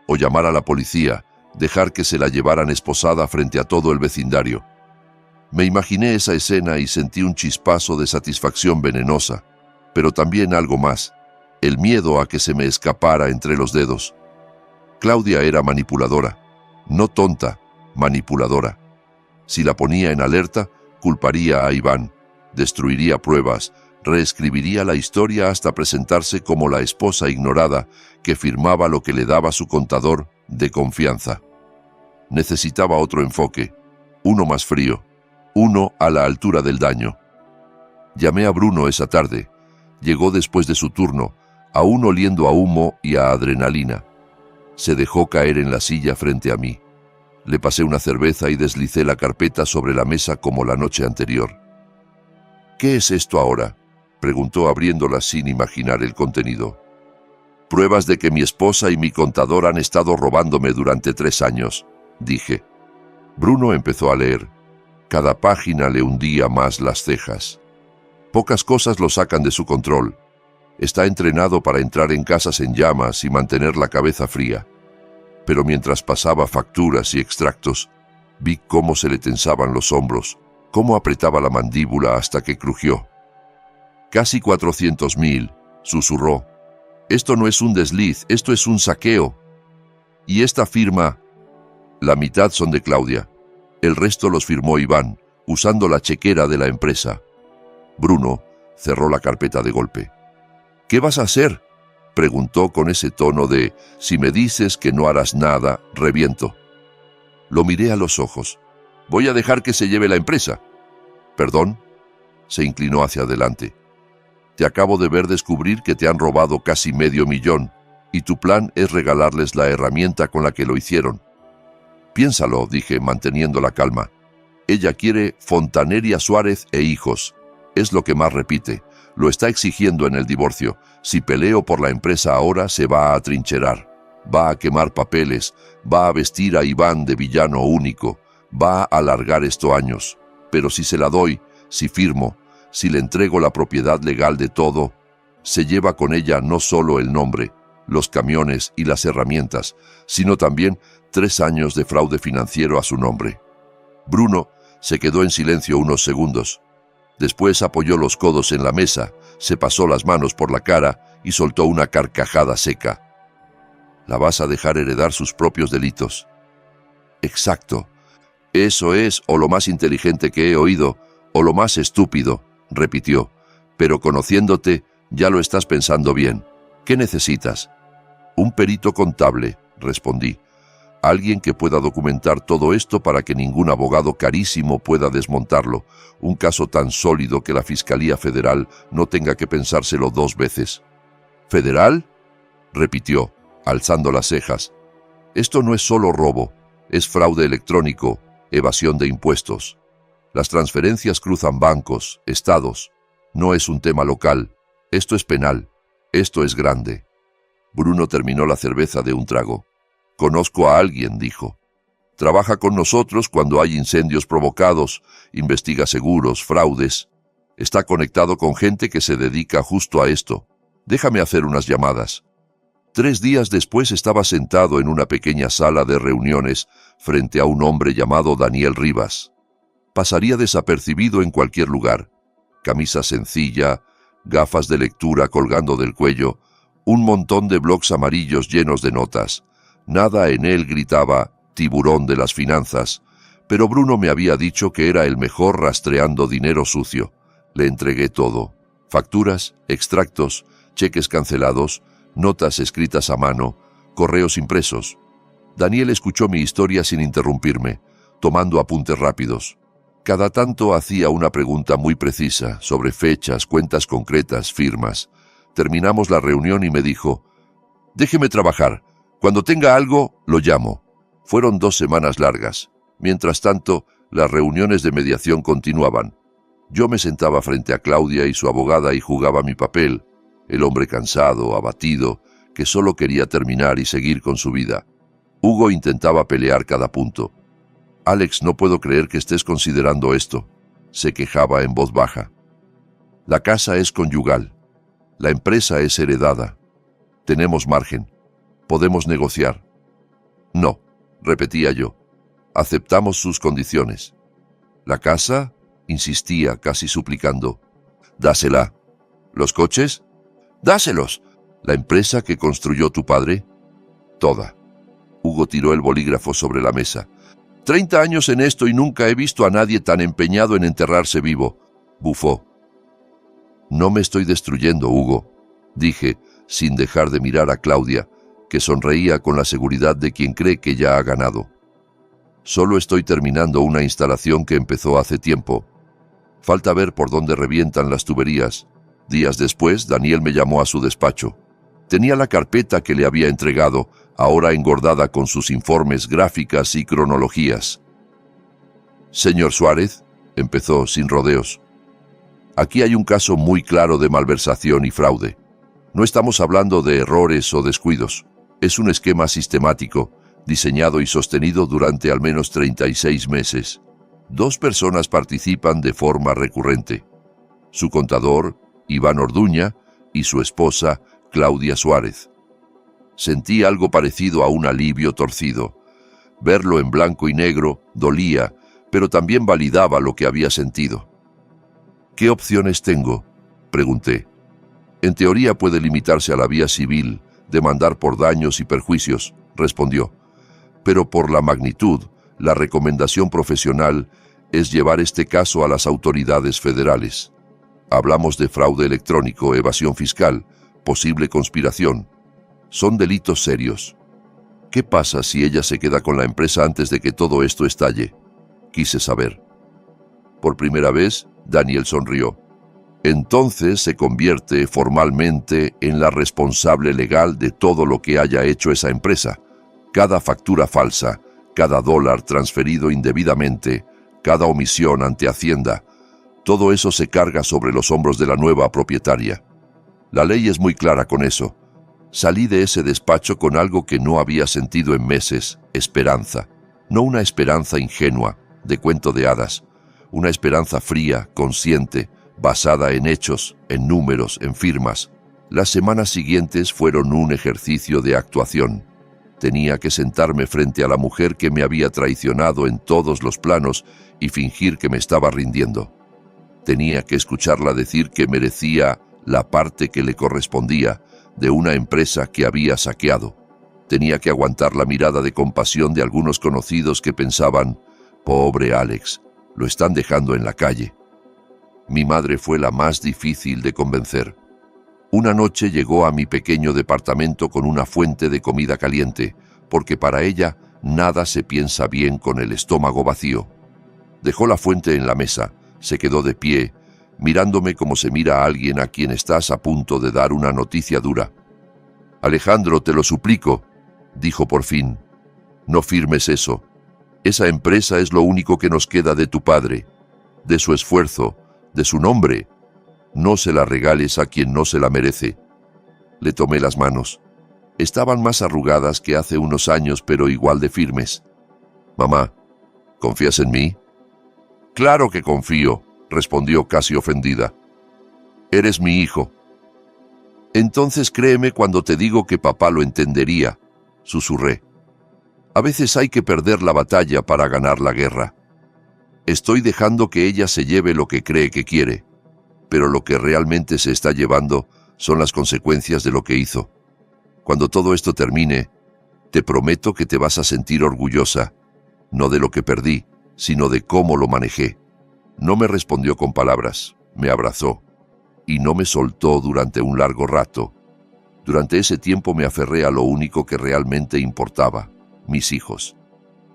o llamar a la policía, dejar que se la llevaran esposada frente a todo el vecindario. Me imaginé esa escena y sentí un chispazo de satisfacción venenosa, pero también algo más, el miedo a que se me escapara entre los dedos. Claudia era manipuladora, no tonta, manipuladora. Si la ponía en alerta, culparía a Iván, destruiría pruebas, reescribiría la historia hasta presentarse como la esposa ignorada que firmaba lo que le daba su contador de confianza. Necesitaba otro enfoque, uno más frío, uno a la altura del daño. Llamé a Bruno esa tarde. Llegó después de su turno, aún oliendo a humo y a adrenalina. Se dejó caer en la silla frente a mí. Le pasé una cerveza y deslicé la carpeta sobre la mesa como la noche anterior. ¿Qué es esto ahora?, preguntó abriéndola sin imaginar el contenido. Pruebas de que mi esposa y mi contador han estado robándome durante 3 años, dije. Bruno empezó a leer. Cada página le hundía más las cejas. Pocas cosas lo sacan de su control. Está entrenado para entrar en casas en llamas y mantener la cabeza fría. Pero mientras pasaba facturas y extractos, vi cómo se le tensaban los hombros, cómo apretaba la mandíbula hasta que crujió. Casi 400,000, susurró. Esto no es un desliz, esto es un saqueo. Y esta firma, la mitad son de Claudia. El resto los firmó Iván, usando la chequera de la empresa. Bruno cerró la carpeta de golpe. ¿Qué vas a hacer?, preguntó con ese tono de, si me dices que no harás nada, reviento. Lo miré a los ojos. Voy a dejar que se lleve la empresa. ¿Perdón? Se inclinó hacia adelante. Te acabo de ver descubrir que te han robado casi $500,000 y tu plan es regalarles la herramienta con la que lo hicieron. Piénsalo, dije, manteniendo la calma. Ella quiere Fontaneria Suárez e hijos. Es lo que más repite. Lo está exigiendo en el divorcio. Si peleo por la empresa ahora, se va a atrincherar. Va a quemar papeles. Va a vestir a Iván de villano único. Va a alargar esto años. Pero si se la doy, si firmo, si le entrego la propiedad legal de todo, se lleva con ella no solo el nombre, los camiones y las herramientas, sino también 3 años de fraude financiero a su nombre. Bruno se quedó en silencio unos segundos. Después apoyó los codos en la mesa, se pasó las manos por la cara y soltó una carcajada seca. La vas a dejar heredar sus propios delitos. Exacto. Eso es o lo más inteligente que he oído, o lo más estúpido, repitió. Pero conociéndote, ya lo estás pensando bien. ¿Qué necesitas? Un perito contable, respondí. Alguien que pueda documentar todo esto para que ningún abogado carísimo pueda desmontarlo. Un caso tan sólido que la Fiscalía Federal no tenga que pensárselo 2 veces. ¿Federal?, repitió. alzando las cejas. Esto no es solo robo, es fraude electrónico, evasión de impuestos. Las transferencias cruzan bancos, estados. No es un tema local. Esto es penal. Esto es grande. Bruno terminó la cerveza de un trago. Conozco a alguien, dijo. Trabaja con nosotros cuando hay incendios provocados, investiga seguros, fraudes. Está conectado con gente que se dedica justo a esto. Déjame hacer unas llamadas. 3 días después estaba sentado en una pequeña sala de reuniones frente a un hombre llamado Daniel Rivas. Pasaría desapercibido en cualquier lugar. Camisa sencilla, gafas de lectura colgando del cuello, un montón de blocs amarillos llenos de notas. Nada en él gritaba «tiburón de las finanzas», pero Bruno me había dicho que era el mejor rastreando dinero sucio. Le entregué todo. Facturas, extractos, cheques cancelados, notas escritas a mano, correos impresos. Daniel escuchó mi historia sin interrumpirme, tomando apuntes rápidos. Cada tanto hacía una pregunta muy precisa, sobre fechas, cuentas concretas, firmas. Terminamos la reunión y me dijo, «Déjeme trabajar. Cuando tenga algo, lo llamo». Fueron 2 semanas largas. Mientras tanto, las reuniones de mediación continuaban. Yo me sentaba frente a Claudia y su abogada y jugaba mi papel, el hombre cansado, abatido, que solo quería terminar y seguir con su vida. Hugo intentaba pelear cada punto. «Alex, no puedo creer que estés considerando esto», se quejaba en voz baja. «La casa es conyugal. La empresa es heredada. Tenemos margen. Podemos negociar». «No», repetía yo. «Aceptamos sus condiciones». «¿La casa?», insistía, casi suplicando. «Dásela». «¿Los coches?». «Dáselos». «¿La empresa que construyó tu padre?». «Toda». Hugo tiró el bolígrafo sobre la mesa. 30 años en esto y nunca he visto a nadie tan empeñado en enterrarse vivo», bufó. «No me estoy destruyendo, Hugo», dije, sin dejar de mirar a Claudia, que sonreía con la seguridad de quien cree que ya ha ganado. «Solo estoy terminando una instalación que empezó hace tiempo. Falta ver por dónde revientan las tuberías». Días después, Daniel me llamó a su despacho. Tenía la carpeta que le había entregado, ahora engordada con sus informes, gráficas y cronologías. «Señor Suárez», empezó sin rodeos, «aquí hay un caso muy claro de malversación y fraude. No estamos hablando de errores o descuidos. Es un esquema sistemático, diseñado y sostenido durante al menos 36 meses. 2 personas participan de forma recurrente. Su contador, Iván Orduña, y su esposa, Claudia Suárez. Sentí algo parecido a un alivio torcido. Verlo en blanco y negro dolía, pero también validaba lo que había sentido. «¿Qué opciones tengo?», pregunté. «En teoría puede limitarse a la vía civil, demandar por daños y perjuicios», respondió. «Pero por la magnitud, la recomendación profesional es llevar este caso a las autoridades federales. Hablamos de fraude electrónico, evasión fiscal, posible conspiración. Son delitos serios. ¿Qué pasa si ella se queda con la empresa antes de que todo esto estalle?», quise saber. Por primera vez, Daniel sonrió. «Entonces se convierte formalmente en la responsable legal de todo lo que haya hecho esa empresa. Cada factura falsa, cada dólar transferido indebidamente, cada omisión ante Hacienda, todo eso se carga sobre los hombros de la nueva propietaria. La ley es muy clara con eso. Salí de ese despacho con algo que no había sentido en meses: esperanza. No una esperanza ingenua, de cuento de hadas. Una esperanza fría, consciente, basada en hechos, en números, en firmas. Las semanas siguientes fueron un ejercicio de actuación. Tenía que sentarme frente a la mujer que me había traicionado en todos los planos y fingir que me estaba rindiendo. Tenía que escucharla decir que merecía la parte que le correspondía de una empresa que había saqueado. Tenía que aguantar la mirada de compasión de algunos conocidos que pensaban: «Pobre Alex, lo están dejando en la calle». Mi madre fue la más difícil de convencer. Una noche llegó a mi pequeño departamento con una fuente de comida caliente, porque para ella nada se piensa bien con el estómago vacío. Dejó la fuente en la mesa, se quedó de pie, mirándome como se mira a alguien a quien estás a punto de dar una noticia dura. Alejandro, te lo suplico, dijo por fin. No firmes eso. Esa empresa es lo único que nos queda de tu padre, de su esfuerzo, de su nombre. No se la regales a quien no se la merece. Le tomé las manos. Estaban más arrugadas que hace unos años, pero igual de firmes. Mamá, ¿confías en mí? Claro que confío, respondió casi ofendida. Eres mi hijo. Entonces créeme cuando te digo que papá lo entendería, susurré. A veces hay que perder la batalla para ganar la guerra. Estoy dejando que ella se lleve lo que cree que quiere, pero lo que realmente se está llevando son las consecuencias de lo que hizo. Cuando todo esto termine, te prometo que te vas a sentir orgullosa, no de lo que perdí, sino de cómo lo manejé. No me respondió con palabras, me abrazó, y no me soltó durante un largo rato. Durante ese tiempo me aferré a lo único que realmente importaba, mis hijos.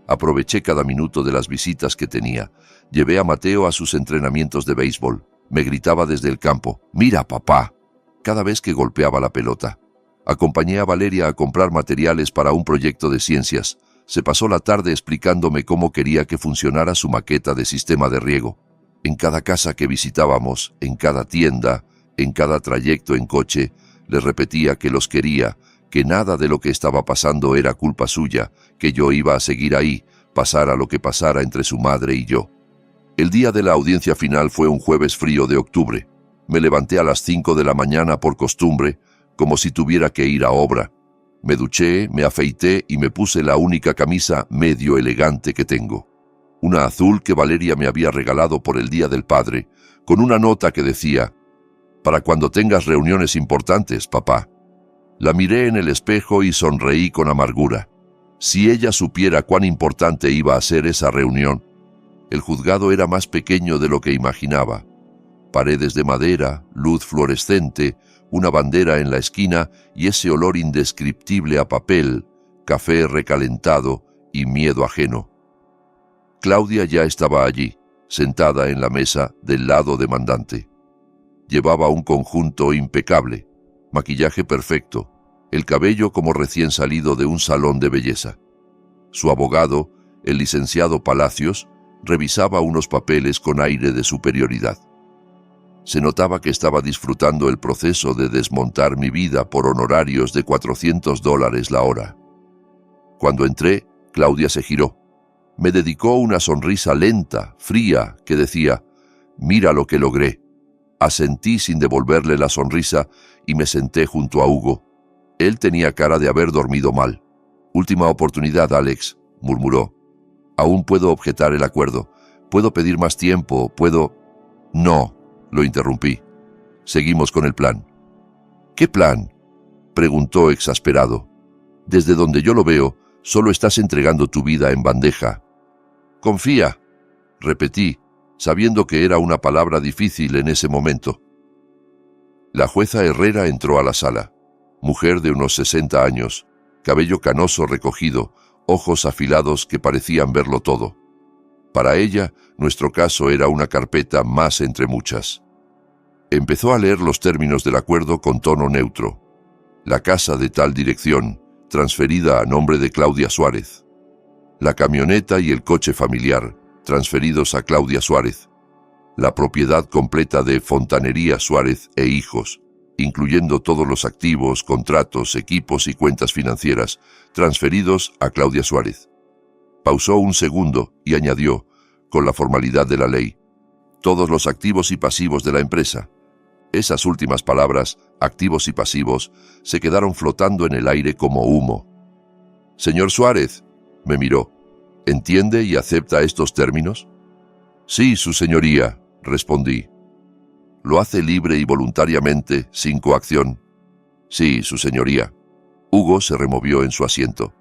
Aproveché cada minuto de las visitas que tenía. Llevé a Mateo a sus entrenamientos de béisbol. Me gritaba desde el campo, «¡Mira, papá!», cada vez que golpeaba la pelota. Acompañé a Valeria a comprar materiales para un proyecto de ciencias. Se pasó la tarde explicándome cómo quería que funcionara su maqueta de sistema de riego. En cada casa que visitábamos, en cada tienda, en cada trayecto en coche, le repetía que los quería, que nada de lo que estaba pasando era culpa suya, que yo iba a seguir ahí, pasara lo que pasara entre su madre y yo. El día de la audiencia final fue un jueves frío de octubre. Me levanté a las 5 de la mañana por costumbre, como si tuviera que ir a obra. Me duché, me afeité y me puse la única camisa medio elegante que tengo. Una azul que Valeria me había regalado por el Día del Padre, con una nota que decía, «Para cuando tengas reuniones importantes, papá». La miré en el espejo y sonreí con amargura. Si ella supiera cuán importante iba a ser esa reunión. El juzgado era más pequeño de lo que imaginaba. Paredes de madera, luz fluorescente, una bandera en la esquina y ese olor indescriptible a papel, café recalentado y miedo ajeno. Claudia ya estaba allí, sentada en la mesa del lado demandante. Llevaba un conjunto impecable, maquillaje perfecto, el cabello como recién salido de un salón de belleza. Su abogado, el licenciado Palacios, revisaba unos papeles con aire de superioridad. Se notaba que estaba disfrutando el proceso de desmontar mi vida por honorarios de $400 la hora. Cuando entré, Claudia se giró. Me dedicó una sonrisa lenta, fría, que decía, «Mira lo que logré». Asentí sin devolverle la sonrisa y me senté junto a Hugo. Él tenía cara de haber dormido mal. «Última oportunidad, Alex», murmuró. «Aún puedo objetar el acuerdo. Puedo pedir más tiempo, puedo...» «No», lo interrumpí. «Seguimos con el plan». «¿Qué plan?», preguntó exasperado. «Desde donde yo lo veo, solo estás entregando tu vida en bandeja». «Confía», repetí, sabiendo que era una palabra difícil en ese momento. La jueza Herrera entró a la sala. Mujer de unos 60 años, cabello canoso recogido, ojos afilados que parecían verlo todo. Para ella, nuestro caso era una carpeta más entre muchas. Empezó a leer los términos del acuerdo con tono neutro. La casa de tal dirección, transferida a nombre de Claudia Suárez. La camioneta y el coche familiar, transferidos a Claudia Suárez. La propiedad completa de Fontanería Suárez e Hijos, incluyendo todos los activos, contratos, equipos y cuentas financieras, transferidos a Claudia Suárez. Pausó un segundo y añadió, con la formalidad de la ley, todos los activos y pasivos de la empresa. Esas últimas palabras, activos y pasivos, se quedaron flotando en el aire como humo. «Señor Suárez», me miró, «¿entiende y acepta estos términos?» «Sí, su señoría», respondí. «¿Lo hace libre y voluntariamente, sin coacción?» «Sí, su señoría». Hugo se removió en su asiento.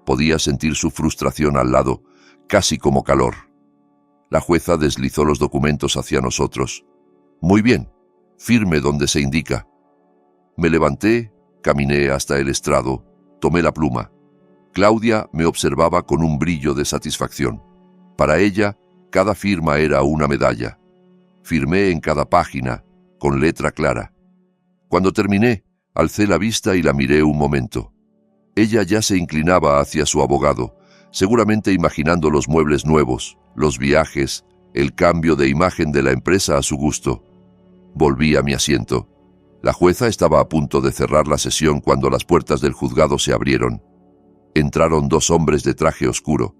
Podía sentir su frustración al lado, casi como calor. La jueza deslizó los documentos hacia nosotros. «Muy bien, firme donde se indica». Me levanté, caminé hasta el estrado, tomé la pluma. Claudia me observaba con un brillo de satisfacción. Para ella, cada firma era una medalla. Firmé en cada página, con letra clara. Cuando terminé, Alcé la vista y la miré un momento. Ella ya se inclinaba hacia su abogado, seguramente imaginando los muebles nuevos, los viajes, el cambio de imagen de la empresa a su gusto. Volví a mi asiento. La jueza estaba a punto de cerrar la sesión cuando las puertas del juzgado se abrieron. Entraron 2 hombres de traje oscuro.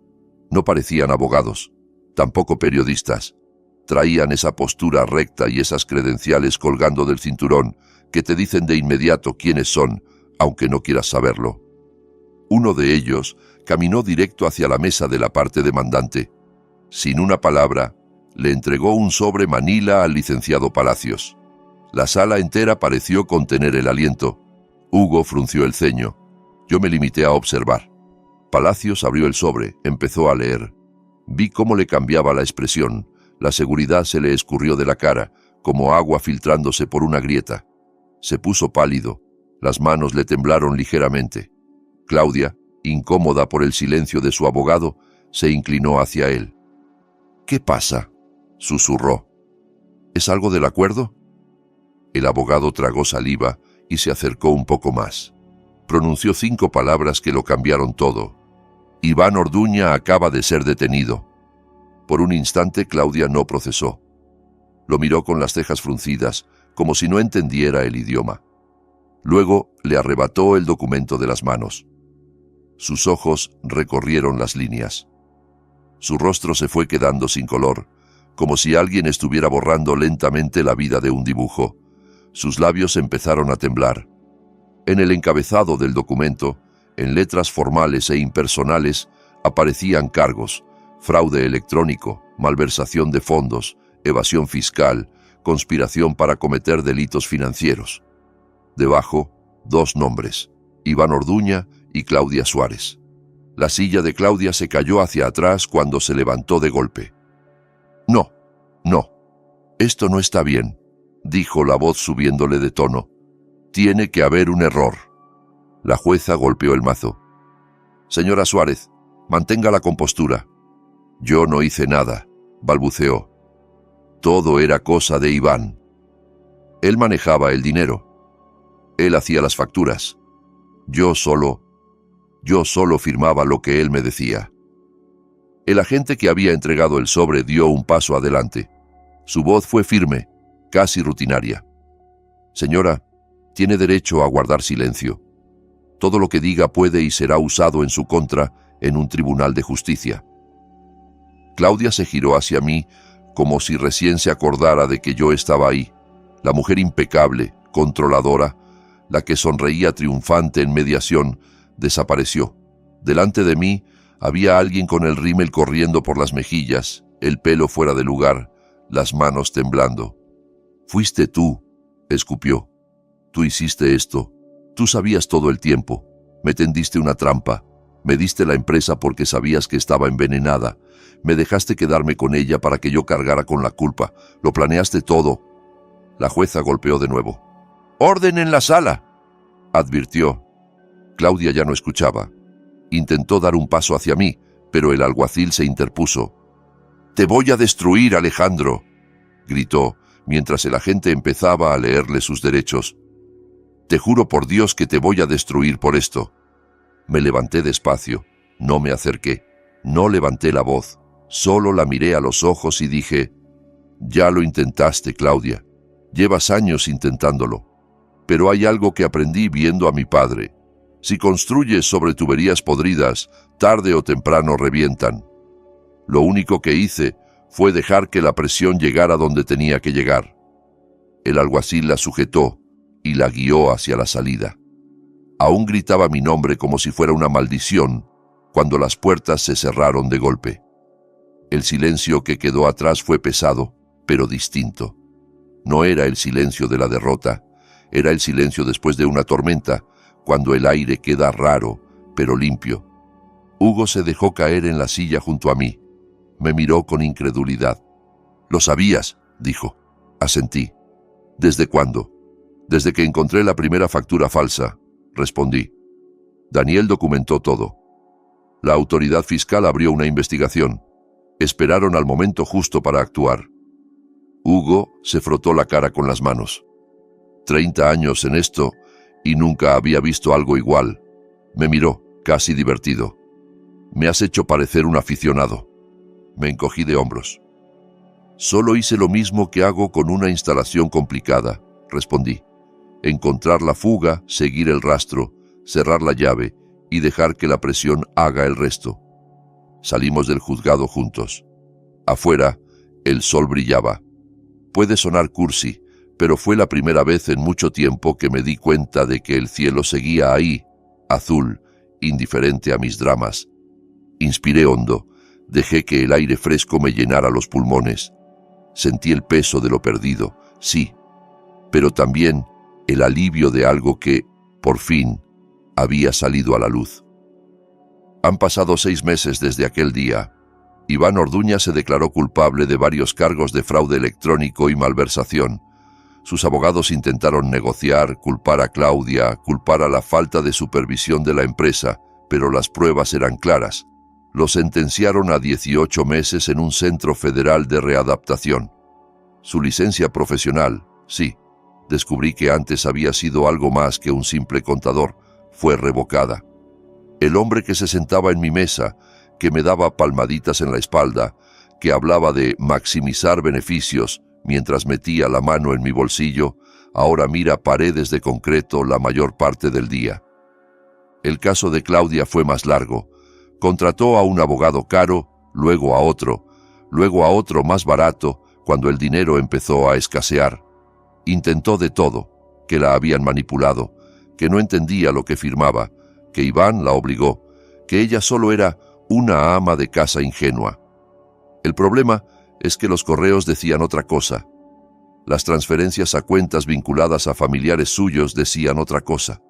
No parecían abogados, tampoco periodistas. Traían esa postura recta y esas credenciales colgando del cinturón que te dicen de inmediato quiénes son, aunque no quieras saberlo. Uno de ellos caminó directo hacia la mesa de la parte demandante. Sin una palabra, le entregó un sobre manila al licenciado Palacios. La sala entera pareció contener el aliento. Hugo frunció el ceño. Yo me limité a observar. Palacios abrió el sobre, empezó a leer. Vi cómo le cambiaba la expresión. La seguridad se le escurrió de la cara, como agua filtrándose por una grieta. Se puso pálido. Las manos le temblaron ligeramente. Claudia, incómoda por el silencio de su abogado, se inclinó hacia él. «¿Qué pasa?», susurró. «¿Es algo del acuerdo?». El abogado tragó saliva y se acercó un poco más. Pronunció 5 palabras que lo cambiaron todo. «Iván Orduña acaba de ser detenido». Por un instante Claudia no procesó. Lo miró con las cejas fruncidas, como si no entendiera el idioma. Luego le arrebató el documento de las manos. Sus ojos recorrieron las líneas. Su rostro se fue quedando sin color, como si alguien estuviera borrando lentamente la vida de un dibujo. Sus labios empezaron a temblar. En el encabezado del documento, en letras formales e impersonales, aparecían cargos: fraude electrónico, malversación de fondos, evasión fiscal, conspiración para cometer delitos financieros. Debajo, 2 nombres: Iván Orduña y Claudia Suárez. La silla de Claudia se cayó hacia atrás cuando se levantó de golpe. «No, no, esto no está bien», dijo la voz subiéndole de tono. «Tiene que haber un error». La jueza golpeó el mazo. «Señora Suárez, mantenga la compostura». «Yo no hice nada», balbuceó. «Todo era cosa de Iván. Él manejaba el dinero. Él hacía las facturas. Yo solo firmaba lo que él me decía». El agente que había entregado el sobre dio un paso adelante. Su voz fue firme, casi rutinaria. «Señora, tiene derecho a guardar silencio. Todo lo que diga puede y será usado en su contra en un tribunal de justicia». Claudia se giró hacia mí como si recién se acordara de que yo estaba ahí. La mujer impecable, controladora, la que sonreía triunfante en mediación, desapareció. Delante de mí había alguien con el rímel corriendo por las mejillas, el pelo fuera de lugar, las manos temblando. «Fuiste tú», escupió. «Tú hiciste esto. Tú sabías todo el tiempo. Me tendiste una trampa. Me diste la empresa porque sabías que estaba envenenada. Me dejaste quedarme con ella para que yo cargara con la culpa. Lo planeaste todo». La jueza golpeó de nuevo. «¡Orden en la sala!», advirtió. Claudia ya no escuchaba. Intentó dar un paso hacia mí, pero el alguacil se interpuso. «Te voy a destruir, Alejandro», gritó, mientras el agente empezaba a leerle sus derechos. «Te juro por Dios que te voy a destruir por esto». Me levanté despacio, no me acerqué, no levanté la voz, solo la miré a los ojos y dije: «Ya lo intentaste, Claudia. Llevas años intentándolo. Pero hay algo que aprendí viendo a mi padre. Si construyes sobre tuberías podridas, tarde o temprano revientan. Lo único que hice fue dejar que la presión llegara donde tenía que llegar». El alguacil la sujetó y la guió hacia la salida. Aún gritaba mi nombre como si fuera una maldición cuando las puertas se cerraron de golpe. El silencio que quedó atrás fue pesado, pero distinto. No era el silencio de la derrota, era el silencio después de una tormenta, cuando el aire queda raro, pero limpio. Hugo se dejó caer en la silla junto a mí. Me miró con incredulidad. «Lo sabías», dijo. Asentí. «¿Desde cuándo?» «Desde que encontré la primera factura falsa», respondí. Daniel documentó todo. La autoridad fiscal abrió una investigación. Esperaron al momento justo para actuar. Hugo se frotó la cara con las manos. 30 años en esto, y nunca había visto algo igual. Me miró, casi divertido. «Me has hecho parecer un aficionado». Me encogí de hombros. «Solo hice lo mismo que hago con una instalación complicada», respondí. «Encontrar la fuga, seguir el rastro, cerrar la llave y dejar que la presión haga el resto». Salimos del juzgado juntos. Afuera, el sol brillaba. Puede sonar cursi, pero fue la primera vez en mucho tiempo que me di cuenta de que el cielo seguía ahí, azul, indiferente a mis dramas. Inspiré hondo, dejé que el aire fresco me llenara los pulmones. Sentí el peso de lo perdido, sí, pero también el alivio de algo que, por fin, había salido a la luz. Han pasado 6 meses desde aquel día. Iván Orduña se declaró culpable de varios cargos de fraude electrónico y malversación. Sus abogados intentaron negociar, culpar a Claudia, culpar a la falta de supervisión de la empresa, pero las pruebas eran claras. Lo sentenciaron a 18 meses en un centro federal de readaptación. Su licencia profesional, sí, descubrí que antes había sido algo más que un simple contador, fue revocada. El hombre que se sentaba en mi mesa, que me daba palmaditas en la espalda, que hablaba de maximizar beneficios mientras metía la mano en mi bolsillo, ahora mira paredes de concreto la mayor parte del día. El caso de Claudia fue más largo. Contrató a un abogado caro, luego a otro más barato, cuando el dinero empezó a escasear. Intentó de todo, que la habían manipulado, que no entendía lo que firmaba, que Iván la obligó, que ella solo era una ama de casa ingenua. El problema es que los correos decían otra cosa. Las transferencias a cuentas vinculadas a familiares suyos decían otra cosa.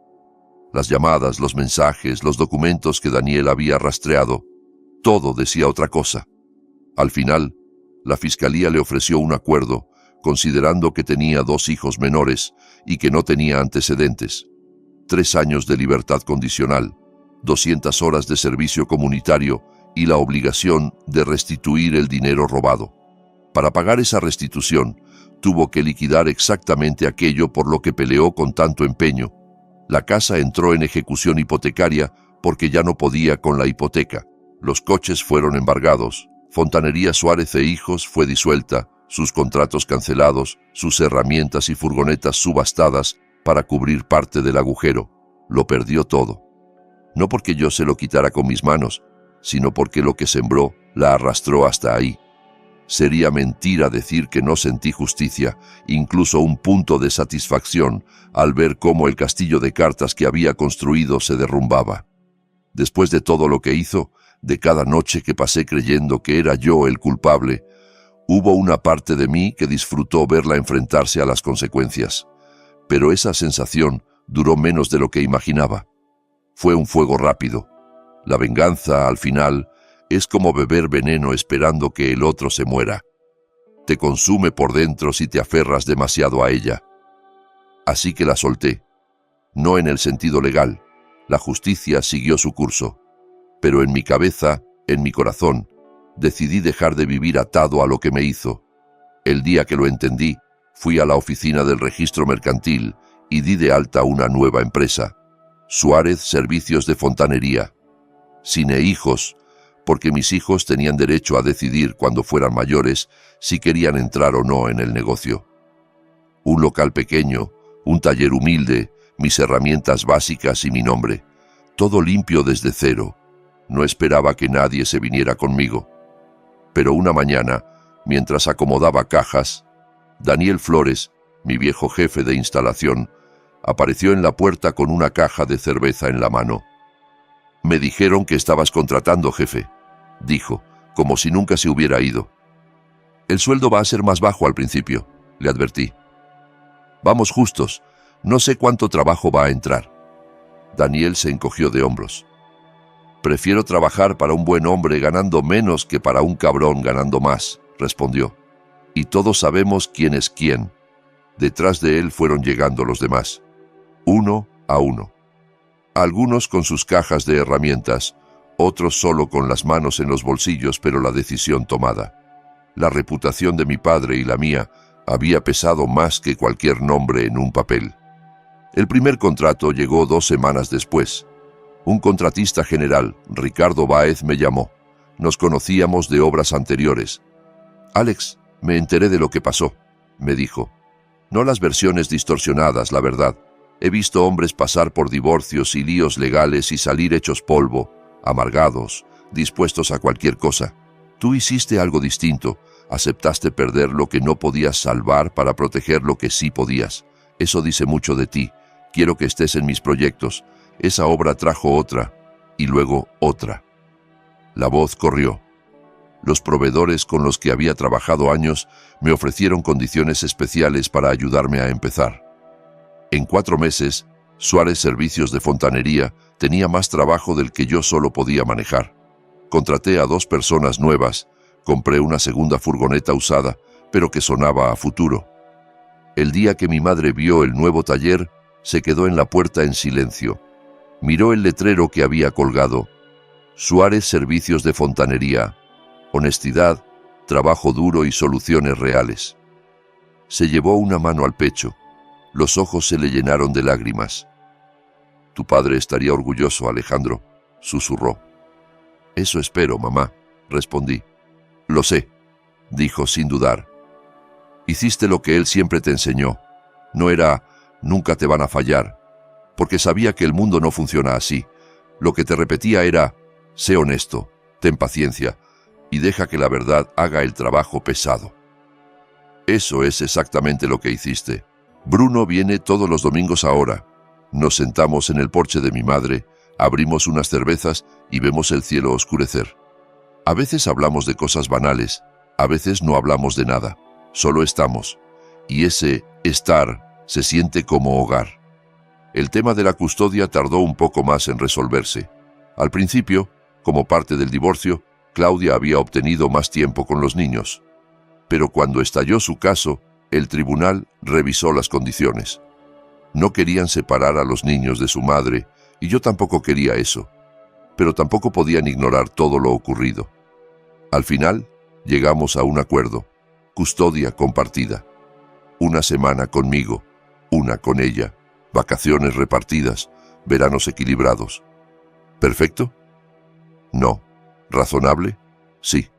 Las llamadas, los mensajes, los documentos que Daniel había rastreado, todo decía otra cosa. Al final, la fiscalía le ofreció un acuerdo, considerando que tenía 2 hijos menores y que no tenía antecedentes. 3 años de libertad condicional, 200 horas de servicio comunitario y la obligación de restituir el dinero robado. Para pagar esa restitución, tuvo que liquidar exactamente aquello por lo que peleó con tanto empeño. La casa entró en ejecución hipotecaria porque ya no podía con la hipoteca. Los coches fueron embargados. Fontanería Suárez e Hijos fue disuelta, sus contratos cancelados, sus herramientas y furgonetas subastadas para cubrir parte del agujero. Lo perdió todo. No porque yo se lo quitara con mis manos, sino porque lo que sembró la arrastró hasta ahí. Sería mentira decir que no sentí justicia, incluso un punto de satisfacción, al ver cómo el castillo de cartas que había construido se derrumbaba. Después de todo lo que hizo, de cada noche que pasé creyendo que era yo el culpable, hubo una parte de mí que disfrutó verla enfrentarse a las consecuencias. Pero esa sensación duró menos de lo que imaginaba. Fue un fuego rápido. La venganza, al final, es como beber veneno esperando que el otro se muera. Te consume por dentro si te aferras demasiado a ella. Así que la solté. No en el sentido legal. La justicia siguió su curso. Pero en mi cabeza, en mi corazón, decidí dejar de vivir atado a lo que me hizo. El día que lo entendí, fui a la oficina del registro mercantil y di de alta una nueva empresa. Suárez Servicios de Fontanería. Cine Hijos, porque mis hijos tenían derecho a decidir cuando fueran mayores si querían entrar o no en el negocio. Un local pequeño, un taller humilde, mis herramientas básicas y mi nombre. Todo limpio desde cero. No esperaba que nadie se viniera conmigo. Pero una mañana, mientras acomodaba cajas, Daniel Flores, mi viejo jefe de instalación, apareció en la puerta con una caja de cerveza en la mano. «Me dijeron que estabas contratando, jefe», dijo, como si nunca se hubiera ido. «El sueldo va a ser más bajo al principio», le advertí. «Vamos justos, no sé cuánto trabajo va a entrar». Daniel se encogió de hombros. «Prefiero trabajar para un buen hombre ganando menos que para un cabrón ganando más», respondió. «Y todos sabemos quién es quién». Detrás de él fueron llegando los demás, uno a uno. Algunos con sus cajas de herramientas, otros solo con las manos en los bolsillos, pero la decisión tomada. La reputación de mi padre y la mía había pesado más que cualquier nombre en un papel. El primer contrato llegó 2 semanas después. Un contratista general, Ricardo Báez, me llamó. Nos conocíamos de obras anteriores. «Alex, me enteré de lo que pasó», me dijo. «No las versiones distorsionadas, la verdad. He visto hombres pasar por divorcios y líos legales y salir hechos polvo, amargados, dispuestos a cualquier cosa. Tú hiciste algo distinto. Aceptaste perder lo que no podías salvar para proteger lo que sí podías. Eso dice mucho de ti. Quiero que estés en mis proyectos». Esa obra trajo otra, y luego otra. La voz corrió. Los proveedores con los que había trabajado años me ofrecieron condiciones especiales para ayudarme a empezar. En 4 meses, Suárez Servicios de Fontanería tenía más trabajo del que yo solo podía manejar. Contraté a 2 personas nuevas, compré una segunda furgoneta usada, pero que sonaba a futuro. El día que mi madre vio el nuevo taller, se quedó en la puerta en silencio. Miró el letrero que había colgado. Suárez Servicios de Fontanería. Honestidad, trabajo duro y soluciones reales. Se llevó una mano al pecho. Los ojos se le llenaron de lágrimas. «Tu padre estaría orgulloso, Alejandro», susurró. «Eso espero, mamá», respondí. «Lo sé», dijo sin dudar. «Hiciste lo que él siempre te enseñó. No era nunca te van a fallar, porque sabía que el mundo no funciona así. Lo que te repetía era, sé honesto, ten paciencia y deja que la verdad haga el trabajo pesado». Eso es exactamente lo que hiciste. Bruno viene todos los domingos ahora. Nos sentamos en el porche de mi madre, abrimos unas cervezas y vemos el cielo oscurecer. A veces hablamos de cosas banales, a veces no hablamos de nada, solo estamos. Y ese estar se siente como hogar. El tema de la custodia tardó un poco más en resolverse. Al principio, como parte del divorcio, Claudia había obtenido más tiempo con los niños. Pero cuando estalló su caso, el tribunal revisó las condiciones. No querían separar a los niños de su madre, y yo tampoco quería eso. Pero tampoco podían ignorar todo lo ocurrido. Al final, llegamos a un acuerdo. Custodia compartida. 1 semana conmigo, 1 con ella. Vacaciones repartidas, veranos equilibrados. ¿Perfecto? No. ¿Razonable? Sí.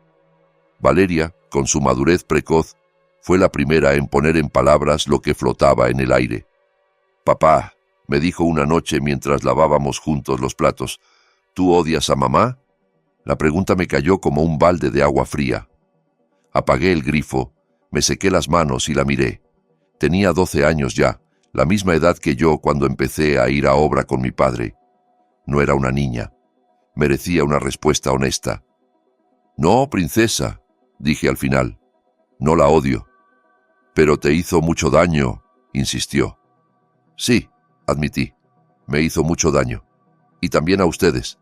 Valeria, con su madurez precoz, fue la primera en poner en palabras lo que flotaba en el aire. «Papá», me dijo una noche mientras lavábamos juntos los platos, «¿tú odias a mamá?». La pregunta me cayó como un balde de agua fría. Apagué el grifo, me sequé las manos y la miré. Tenía 12 años ya, la misma edad que yo cuando empecé a ir a obra con mi padre. No era una niña. Merecía una respuesta honesta. «No, princesa», dije al final. «No la odio». «Pero te hizo mucho daño», insistió. «Sí», admití. «Me hizo mucho daño. Y también a ustedes.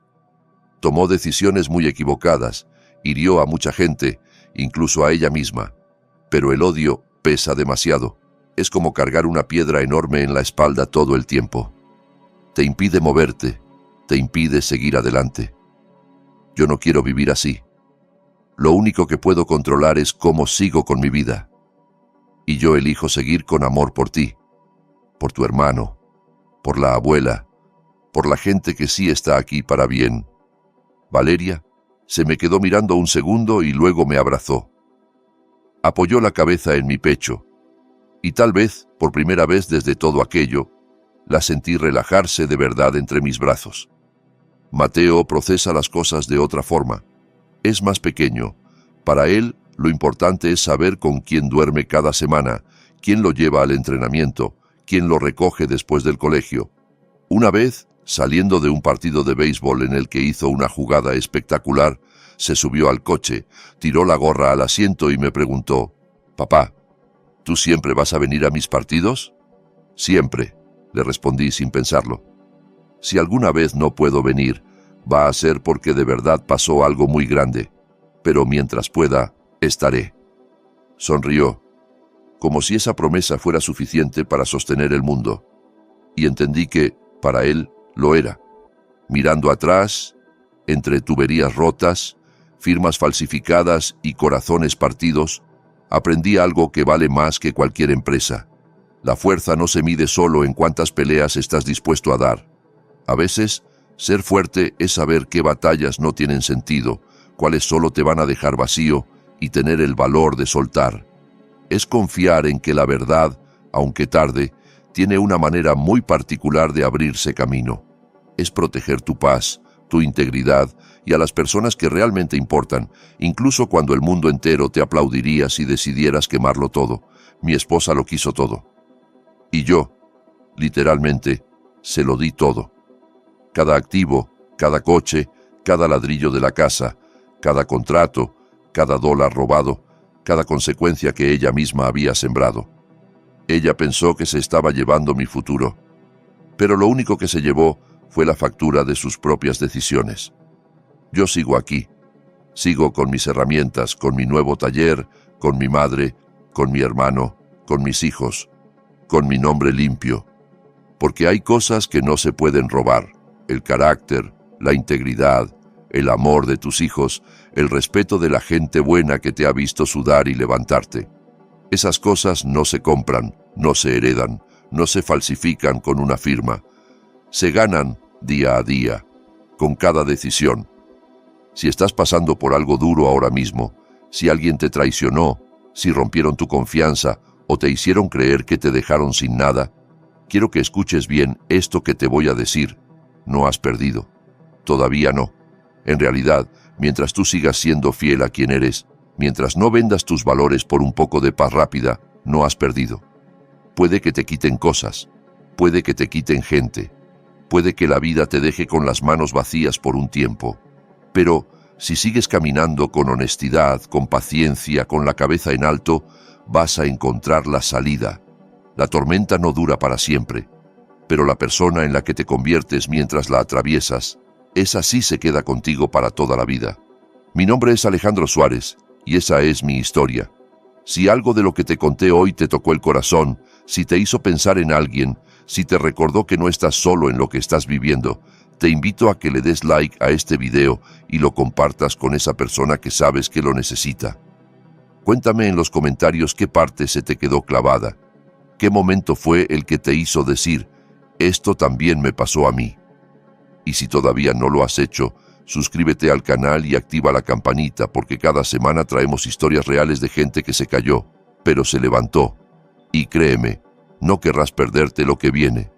Tomó decisiones muy equivocadas, hirió a mucha gente, incluso a ella misma. Pero el odio pesa demasiado. Es como cargar una piedra enorme en la espalda todo el tiempo. Te impide moverte, te impide seguir adelante. Yo no quiero vivir así. Lo único que puedo controlar es cómo sigo con mi vida. Y yo elijo seguir con amor por ti, por tu hermano, por la abuela, por la gente que sí está aquí para bien». Valeria se me quedó mirando un segundo y luego me abrazó. Apoyó la cabeza en mi pecho, y tal vez, por primera vez desde todo aquello, la sentí relajarse de verdad entre mis brazos. Mateo procesa las cosas de otra forma. Es más pequeño. Para él, lo importante es saber con quién duerme cada semana, quién lo lleva al entrenamiento, quién lo recoge después del colegio. Una vez, saliendo de un partido de béisbol en el que hizo una jugada espectacular, se subió al coche, tiró la gorra al asiento y me preguntó: «Papá, ¿tú siempre vas a venir a mis partidos?». «Siempre», le respondí sin pensarlo. «Si alguna vez no puedo venir, va a ser porque de verdad pasó algo muy grande, pero mientras pueda, estaré». Sonrió, como si esa promesa fuera suficiente para sostener el mundo, y entendí que, para él, lo era. Mirando atrás, entre tuberías rotas, firmas falsificadas y corazones partidos, aprendí algo que vale más que cualquier empresa. La fuerza no se mide solo en cuántas peleas estás dispuesto a dar. A veces, ser fuerte es saber qué batallas no tienen sentido, cuáles solo te van a dejar vacío y tener el valor de soltar. Es confiar en que la verdad, aunque tarde, tiene una manera muy particular de abrirse camino. Es proteger tu paz, tu integridad y a las personas que realmente importan, incluso cuando el mundo entero te aplaudiría si decidieras quemarlo todo. Mi esposa lo quiso todo. Y yo, literalmente, se lo di todo. Cada activo, cada coche, cada ladrillo de la casa, cada contrato, cada dólar robado, cada consecuencia que ella misma había sembrado. Ella pensó que se estaba llevando mi futuro, pero lo único que se llevó fue la factura de sus propias decisiones. Yo sigo aquí, sigo con mis herramientas, con mi nuevo taller, con mi madre, con mi hermano, con mis hijos, con mi nombre limpio, porque hay cosas que no se pueden robar: el carácter, la integridad, el amor de tus hijos, el respeto de la gente buena que te ha visto sudar y levantarte. Esas cosas no se compran, no se heredan, no se falsifican con una firma. Se ganan día a día, con cada decisión. Si estás pasando por algo duro ahora mismo, si alguien te traicionó, si rompieron tu confianza o te hicieron creer que te dejaron sin nada, quiero que escuches bien esto que te voy a decir. No has perdido. Todavía no. En realidad, mientras tú sigas siendo fiel a quien eres, mientras no vendas tus valores por un poco de paz rápida, no has perdido. Puede que te quiten cosas, puede que te quiten gente, puede que la vida te deje con las manos vacías por un tiempo, pero si sigues caminando con honestidad, con paciencia, con la cabeza en alto, vas a encontrar la salida. La tormenta no dura para siempre, pero la persona en la que te conviertes mientras la atraviesas, esa sí se queda contigo para toda la vida. Mi nombre es Alejandro Suárez, y esa es mi historia. Si algo de lo que te conté hoy te tocó el corazón, si te hizo pensar en alguien, si te recordó que no estás solo en lo que estás viviendo, te invito a que le des like a este video y lo compartas con esa persona que sabes que lo necesita. Cuéntame en los comentarios qué parte se te quedó clavada, qué momento fue el que te hizo decir: esto también me pasó a mí. Y si todavía no lo has hecho, suscríbete al canal y activa la campanita, porque cada semana traemos historias reales de gente que se cayó, pero se levantó. Y créeme, no querrás perderte lo que viene.